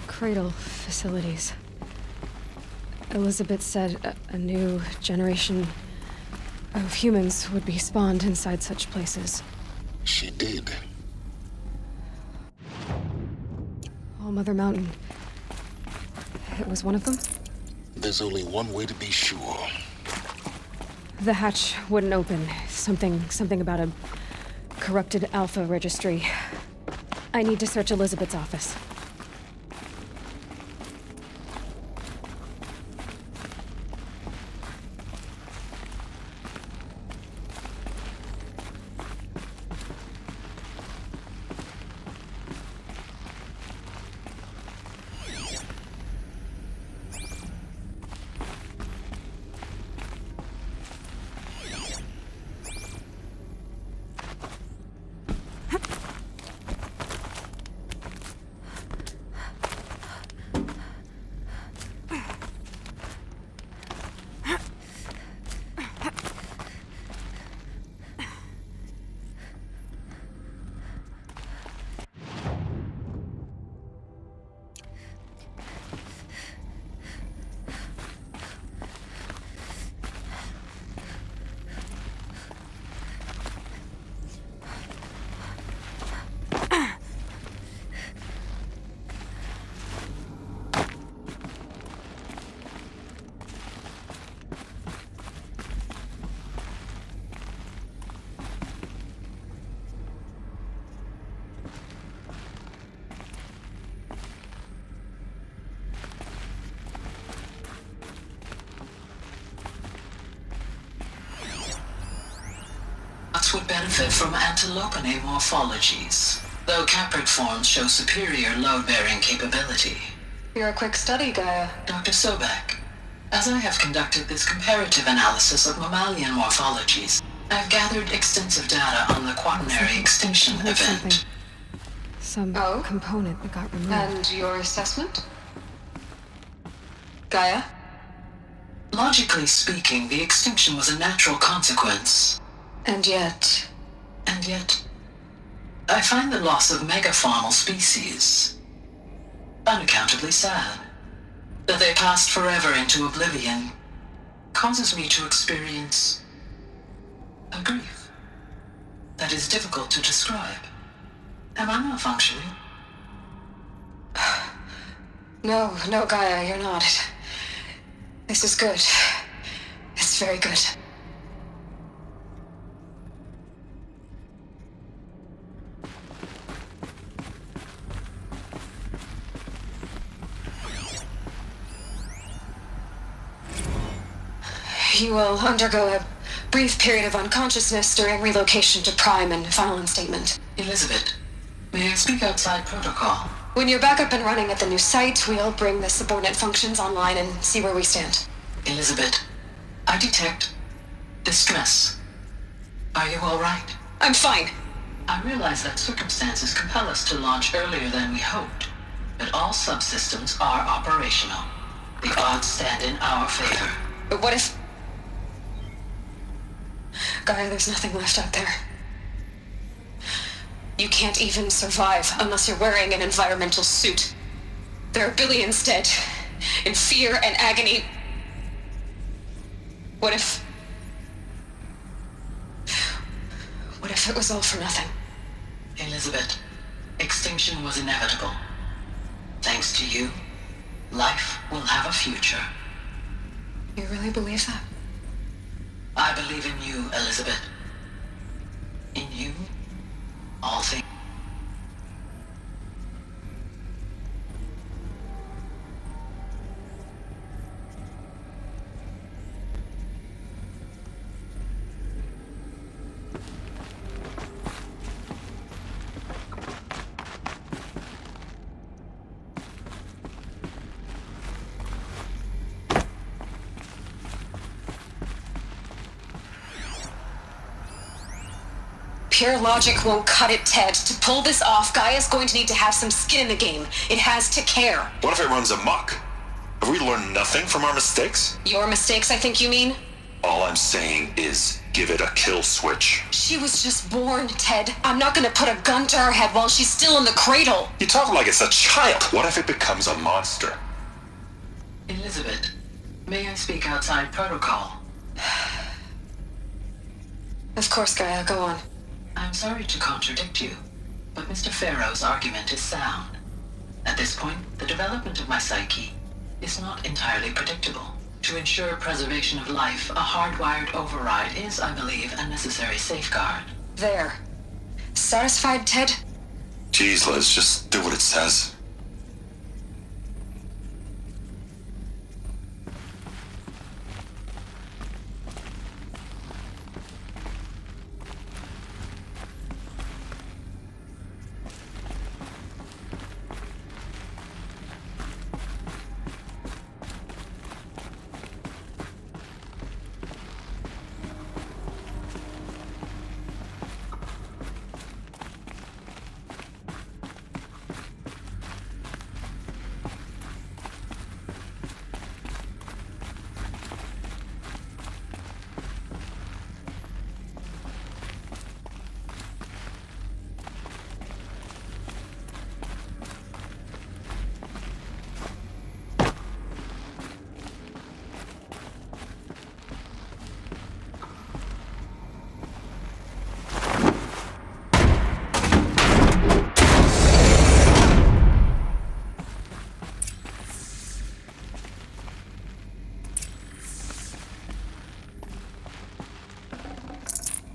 Cradle facilities. Elizabeth said a new generation of humans would be spawned inside such places. She did. All Mother Mountain. It was one of them? There's only one way to be sure. The hatch wouldn't open. Something about a corrupted Alpha registry. I need to search Elizabeth's office. robots would benefit from antilopinae morphologies, though caprid forms show superior load-bearing capability. You're a quick study, Gaia. Dr. Sobek, as I have conducted this comparative analysis of mammalian morphologies, I've gathered extensive data on the quaternary extinction event. Some component that got removed. And your assessment? Gaia? Logically speaking, the extinction was a natural consequence. And yet, I find the loss of megafaunal species unaccountably sad. That they passed forever into oblivion causes me to experience a grief that is difficult to describe. Am I not functioning? No, Gaia, you're not. This is good. It's very good. You will undergo a brief period of unconsciousness during relocation to Prime and final instatement. Elizabeth, may I speak outside protocol? When you're back up and running at the new site, we'll bring the subordinate functions online and see where we stand. Elizabeth, I detect distress. Are you all right? I'm fine. I realize that circumstances compel us to launch earlier than we hoped, but all subsystems are operational. The odds stand in our favor. But what if... Gaia, there's nothing left out there. You can't even survive unless you're wearing an environmental suit. There are billions dead, in fear and agony. What if it was all for nothing? Elizabeth, extinction was inevitable. Thanks to you, life will have a future. You really believe that? I believe in you, Elizabeth. In you, all things. Pure logic won't cut it, Ted. To pull this off, Gaia's going to need to have some skin in the game. It has to care. What if it runs amok? Have we learned nothing from our mistakes? Your mistakes, I think you mean? All I'm saying is give it a kill switch. She was just born, Ted. I'm not gonna put a gun to her head while she's still in the cradle. You talk like it's a child. What if it becomes a monster? Elizabeth, may I speak outside protocol? Of course, Gaia, go on. I'm sorry to contradict you, but Mr. Farrow's argument is sound. At this point, the development of my psyche is not entirely predictable. To ensure preservation of life, a hardwired override is, I believe, a necessary safeguard. There. Satisfied, Ted? Jeez, Liz, just do what it says.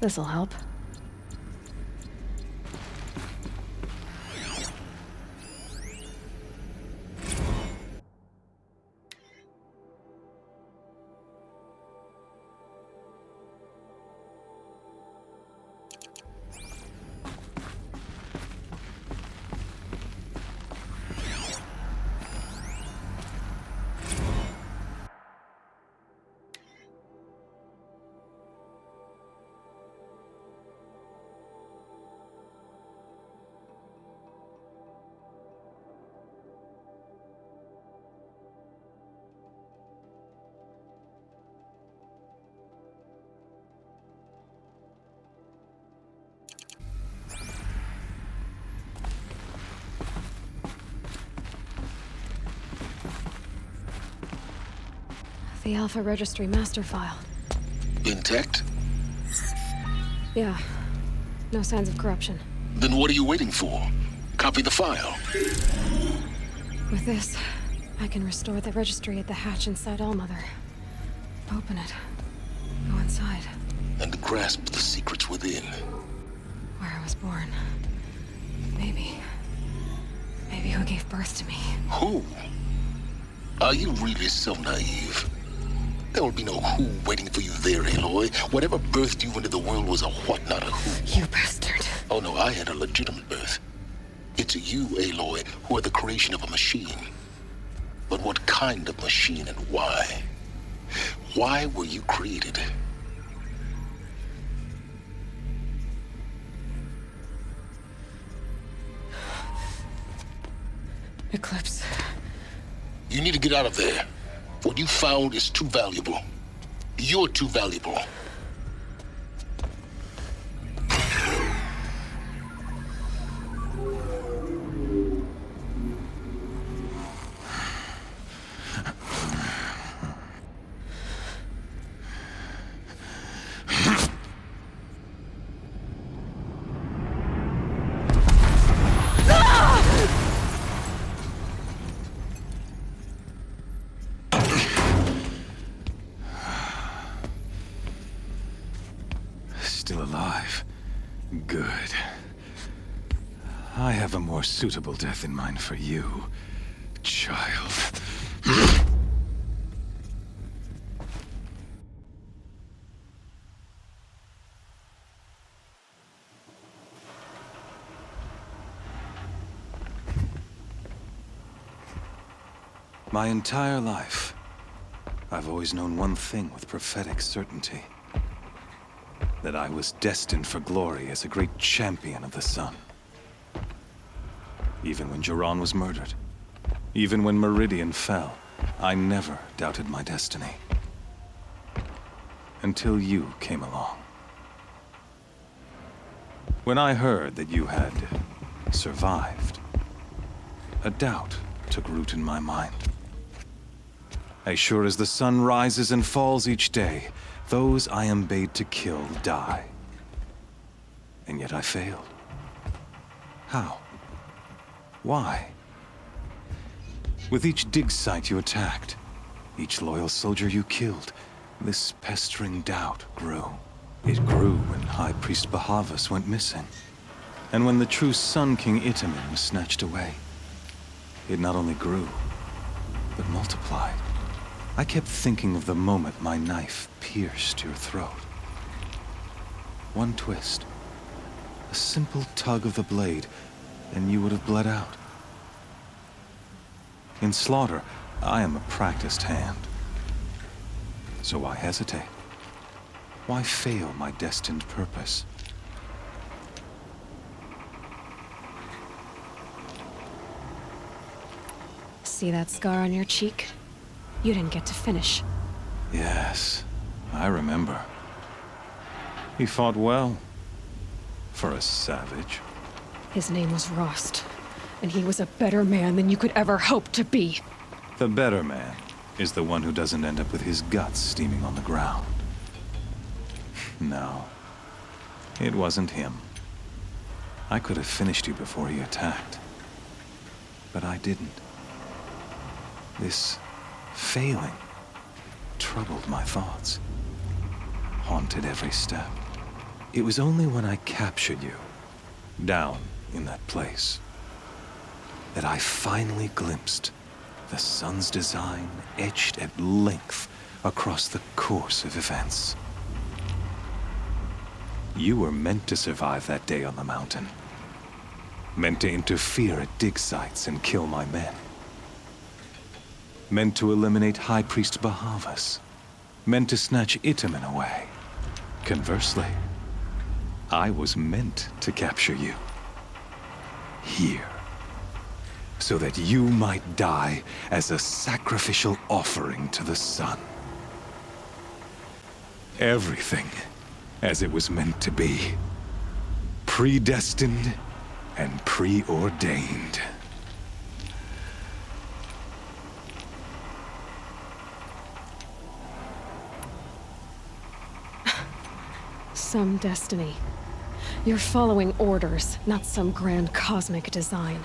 This'll help. The Alpha Registry master file. Intact? Yeah. No signs of corruption. Then what are you waiting for? Copy the file. With this, I can restore the registry at the hatch inside Allmother. Open it. Go inside. And grasp the secrets within. Where I was born. Maybe who gave birth to me. Who? Are you really so naive? There will be no who waiting for you there, Aloy. Whatever birthed you into the world was a what, not a who. You bastard. Oh no, I had a legitimate birth. It's you, Aloy, who are the creation of a machine. But what kind of machine and why? Why were you created? Eclipse. You need to get out of there. What you found is too valuable. You're too valuable. Still alive. Good. I have a more suitable death in mind for you, child. My entire life, I've always known one thing with prophetic certainty. That I was destined for glory as a great champion of the sun. Even when Jiran was murdered, even when Meridian fell, I never doubted my destiny. Until you came along. When I heard that you had survived, a doubt took root in my mind. As sure as the sun rises and falls each day, those I am bade to kill die. And yet I failed. How? Why? With each dig site you attacked, each loyal soldier you killed, this pestering doubt grew. It grew when High Priest Bahavas went missing, and when the true Sun King Itamen was snatched away. It not only grew, but multiplied. I kept thinking of the moment my knife pierced your throat. One twist, a simple tug of the blade, and you would have bled out. In slaughter, I am a practiced hand. So why hesitate? Why fail my destined purpose? See that scar on your cheek? You didn't get to finish. Yes, I remember. He fought well. For a savage. His name was Rost, and he was a better man than you could ever hope to be. The better man is the one who doesn't end up with his guts steaming on the ground. No, it wasn't him. I could have finished you before he attacked. But I didn't. This failing troubled my thoughts, haunted every step. It was only when I captured you, down in that place, that I finally glimpsed the sun's design etched at length across the course of events. You were meant to survive that day on the mountain. Meant to interfere at dig sites and kill my men. Meant to eliminate High Priest Bahavas. Meant to snatch Itamen away. Conversely, I was meant to capture you. Here. So that you might die as a sacrificial offering to the sun. Everything as it was meant to be. Predestined and preordained. some destiny. You're following orders, not some grand cosmic design.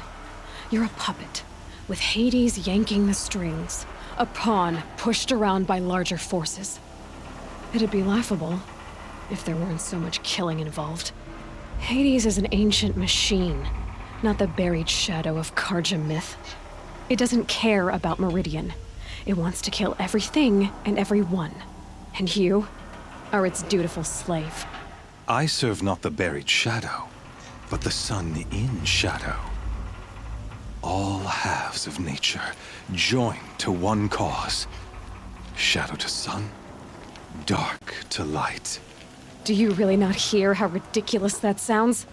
You're a puppet, with Hades yanking the strings, a pawn pushed around by larger forces. It'd be laughable if there weren't so much killing involved. Hades is an ancient machine, not the buried shadow of Karja myth. It doesn't care about Meridian. It wants to kill everything and everyone. And you are its dutiful slave. I serve not the buried shadow, but the sun in shadow. All halves of nature joined to one cause. Shadow to sun, dark to light. Do you really not hear how ridiculous that sounds?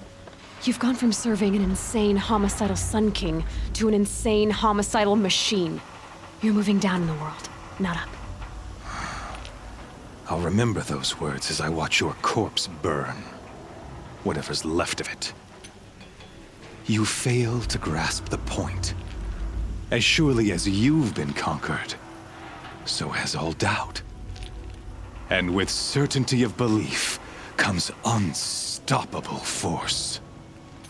You've gone from serving an insane homicidal Sun King to an insane homicidal machine. You're moving down in the world, not up. I'll remember those words as I watch your corpse burn. Whatever's left of it. You fail to grasp the point. As surely as you've been conquered, so has all doubt. And with certainty of belief comes unstoppable force.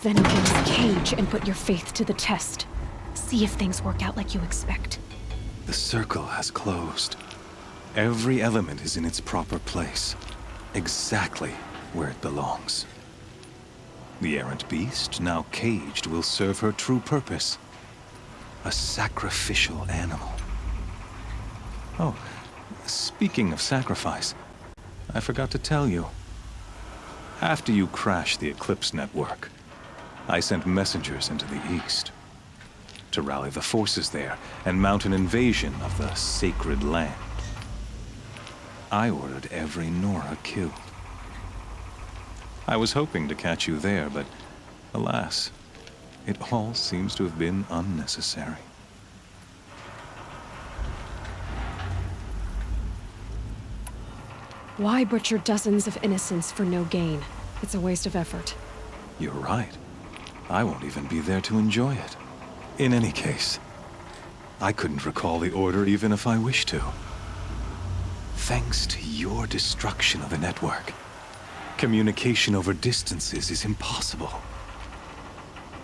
Then open this cage and put your faith to the test. See if things work out like you expect. The circle has closed. Every element is in its proper place, exactly where it belongs. The errant beast, now caged, will serve her true purpose. A sacrificial animal. Oh, speaking of sacrifice, I forgot to tell you. After you crashed the Eclipse network, I sent messengers into the east to rally the forces there and mount an invasion of the sacred land. I ordered every Nora killed. I was hoping to catch you there, but alas, it all seems to have been unnecessary. Why butcher dozens of innocents for no gain? It's a waste of effort. You're right. I won't even be there to enjoy it. In any case, I couldn't recall the order even if I wished to. Thanks to your destruction of the network, communication over distances is impossible.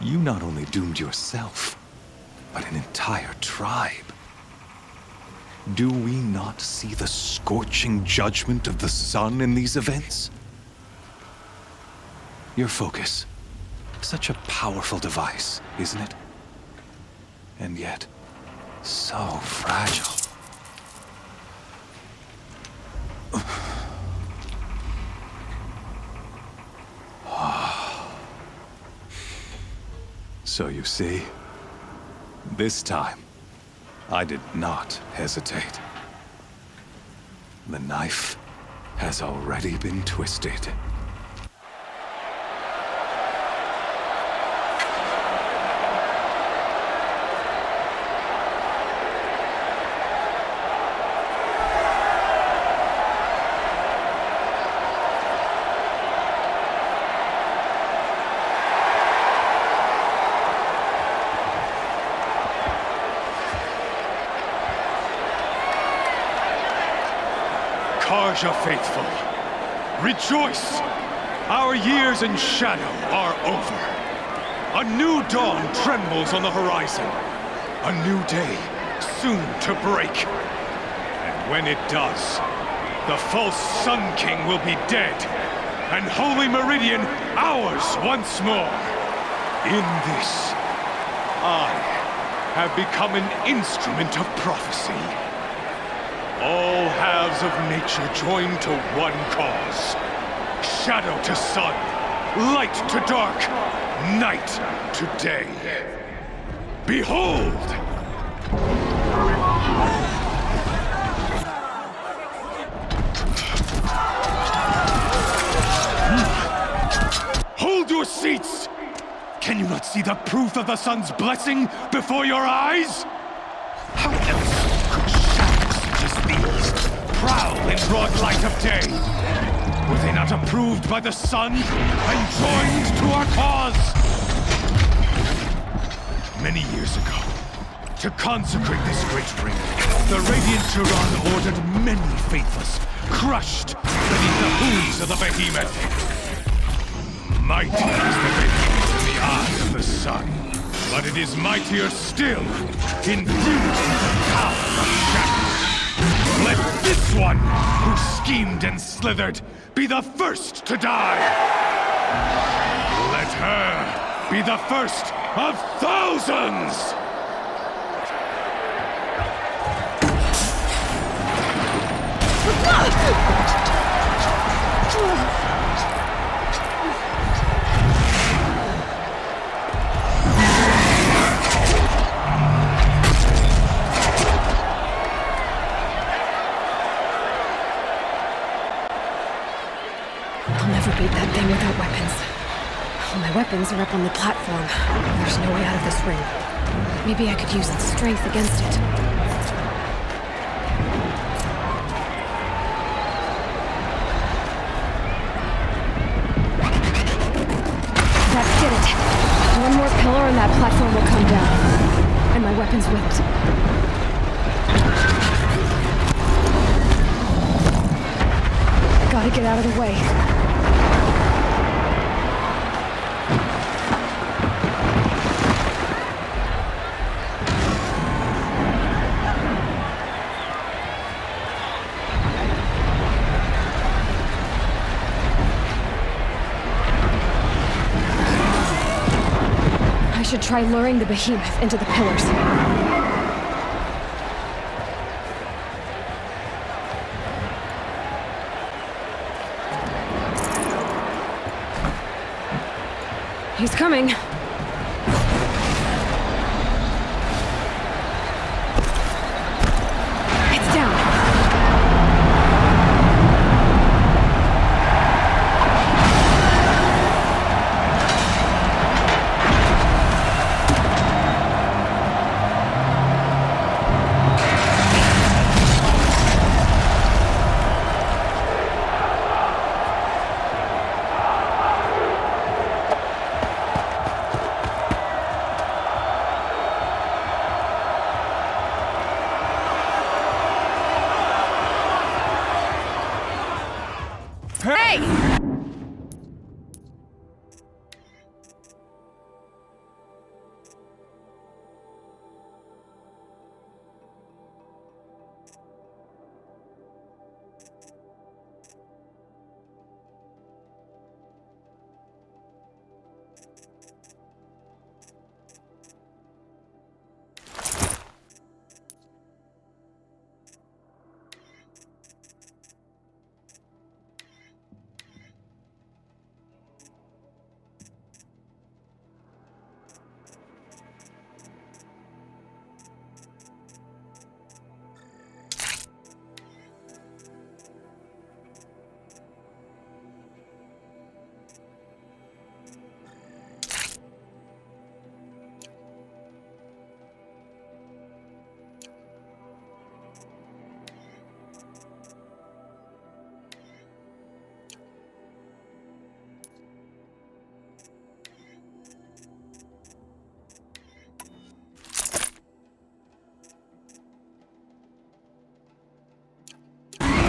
You not only doomed yourself, but an entire tribe. Do we not see the scorching judgment of the sun in these events? Your focus. Such a powerful device, isn't it? And yet, so fragile. So you see, this time, I did not hesitate. The knife has already been twisted. Karja faithful, rejoice! Our years in shadow are over. A new dawn trembles on the horizon. A new day soon to break. And when it does, the false Sun King will be dead, and Holy Meridian ours once more. In this, I have become an instrument of prophecy. All halves of nature joined to one cause. Shadow to sun, light to dark, night to day. Behold! Hold your seats! Can you not see the proof of the sun's blessing before your eyes? How else could shadows such as these prowl in broad light of day? Were they not approved by the sun and joined to our cause? Many years ago, to consecrate this great ring, the Radiant Turan ordered many faithless, crushed beneath the harpoons of the behemoth. Mighty is the behemoth in the eye of the sun, but it is mightier still, infused with the power of shadow. Let this one, who schemed and slithered, be the first to die. Let her be the first of thousands! I'll never beat that thing without weapons. All my weapons are up on the platform. There's no way out of this ring. Maybe I could use its strength against it. That did it. One more pillar and that platform will come down. And my weapons whipped. Gotta get out of the way. I should try luring the behemoth into the pillars. He's coming. It's down. Hey!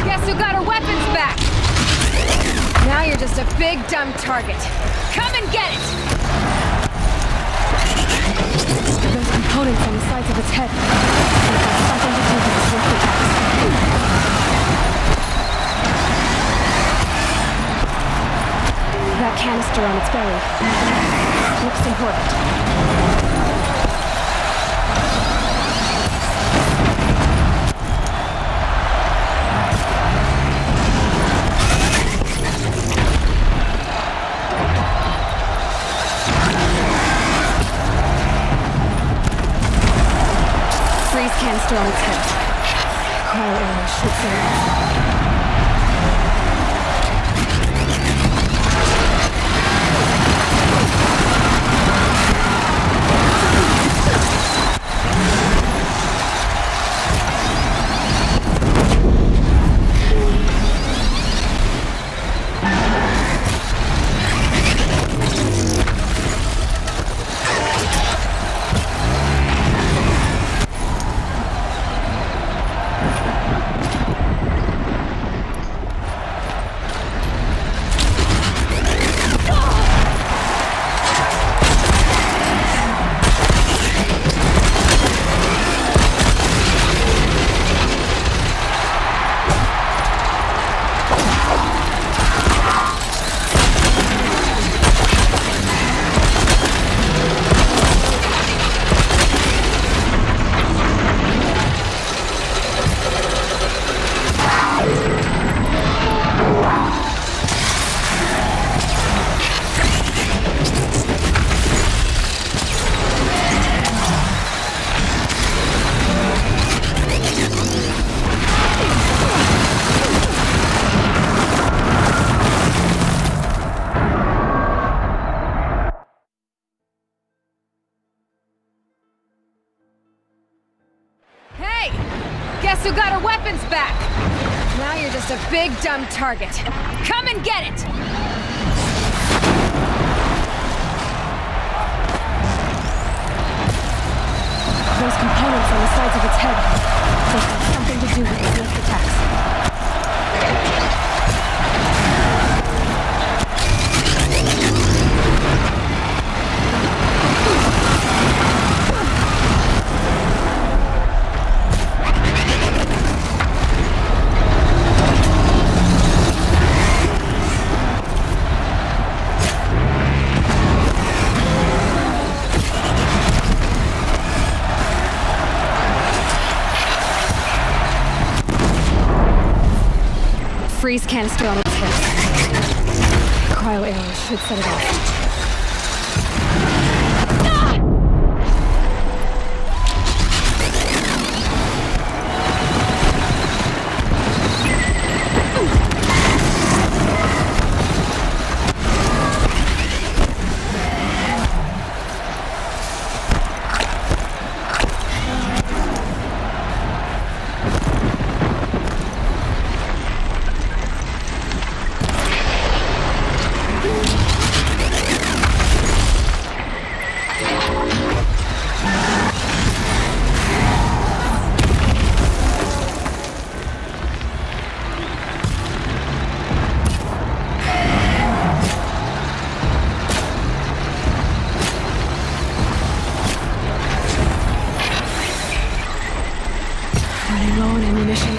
Guess who got her weapons back? Now you're just a big, dumb target. Come and get it! Those components on the sides of its head. They've got something to do with its working That canister on its belly. Looks important. Canister on its head. Cryo arrow shoots arrows. big dumb target. Come and get it! Those components on the sides of its head. They have something to do with its lift attacks. Freeze canister on its hips. Cryo arrows should set it off. Running low on ammunition.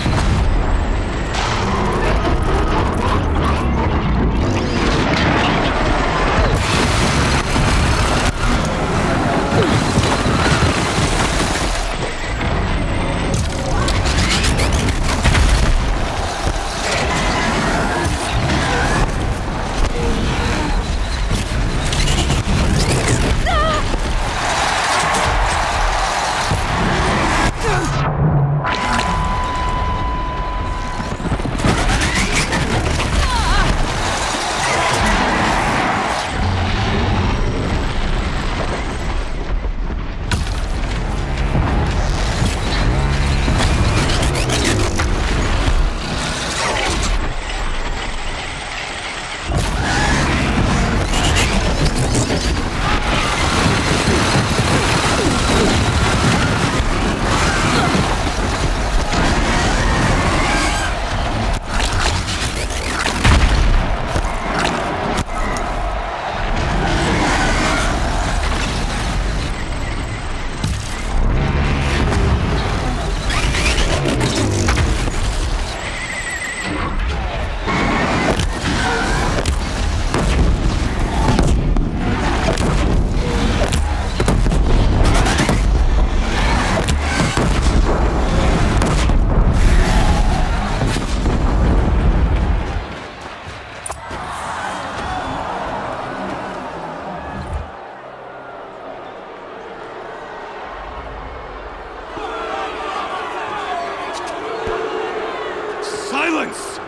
Silence!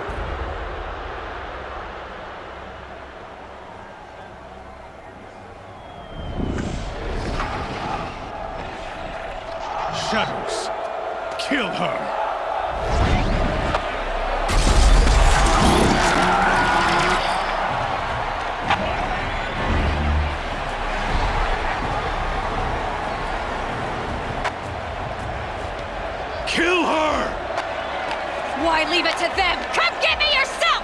Shadows, kill her! Kill her! Why leave it to them? Come get me yourself!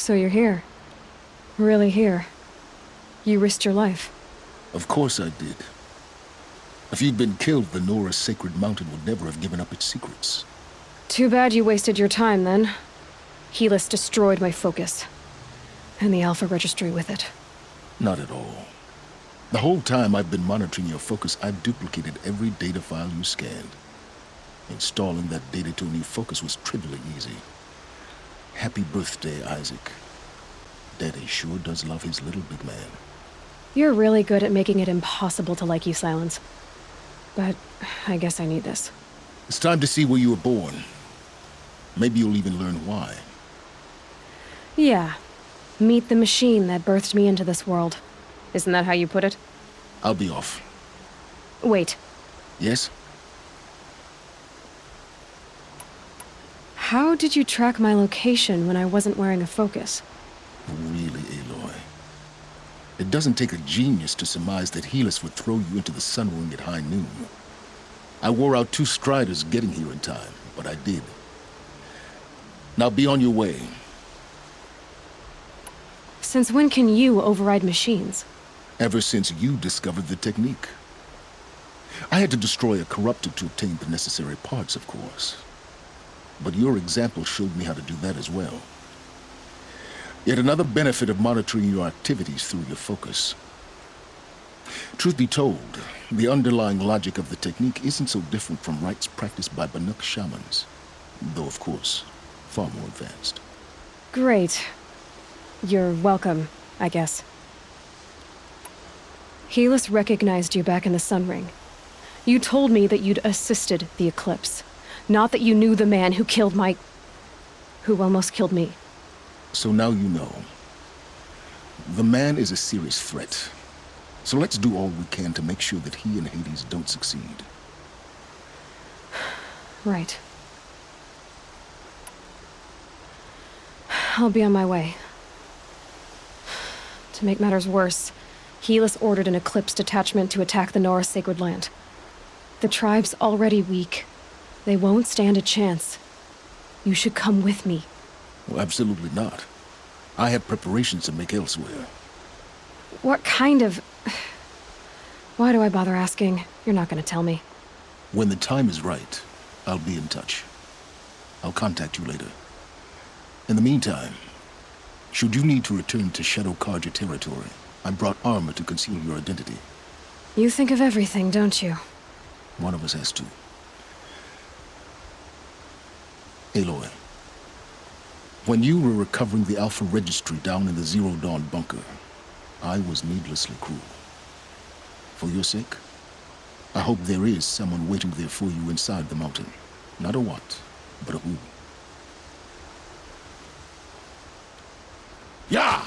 So you're here. Really here. You risked your life. Of course I did. If you'd been killed, the Nora's sacred mountain would never have given up its secrets. Too bad you wasted your time, then. Helis destroyed my focus. And the Alpha Registry with it. Not at all. The whole time I've been monitoring your focus, I've duplicated every data file you scanned. Installing that data to a new focus was trivially easy. Happy birthday, Isaac. Daddy sure does love his little big man. You're really good at making it impossible to like you, Silence. But I guess I need this. It's time to see where you were born. Maybe you'll even learn why. Yeah. Meet the machine that birthed me into this world. Isn't that how you put it? I'll be off. Wait. Yes? How did you track my location when I wasn't wearing a focus? Really, Aloy? It doesn't take a genius to surmise that Helis would throw you into the sun ring at high noon. I wore out 2 striders getting here in time, but I did. Now be on your way. Since when can you override machines? Ever since you discovered the technique. I had to destroy a corruptor to obtain the necessary parts, of course. But your example showed me how to do that as well. Yet another benefit of monitoring your activities through your focus. Truth be told, the underlying logic of the technique isn't so different from rites practiced by Banuk shamans. Though, of course, far more advanced. Great. You're welcome, I guess. Helis recognized you back in the Sun Ring. You told me that you'd assisted the Eclipse. Not that you knew the man who killed who almost killed me. So now you know. The man is a serious threat. So let's do all we can to make sure that he and Hades don't succeed. Right. I'll be on my way. To make matters worse, Helis ordered an Eclipse detachment to attack the Nora Sacred Land. The tribe's already weak. They won't stand a chance. You should come with me. Well, absolutely not. I have preparations to make elsewhere. What kind of... Why do I bother asking? You're not gonna tell me. When the time is right, I'll be in touch. I'll contact you later. In the meantime, should you need to return to Shadow Carja territory, I brought armor to conceal your identity. You think of everything, don't you? One of us has to. Aloy, when you were recovering the Alpha Registry down in the Zero Dawn bunker, I was needlessly cruel. For your sake, I hope there is someone waiting there for you inside the mountain. Not a what, but a who. Yeah!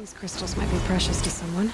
These crystals might be precious to someone.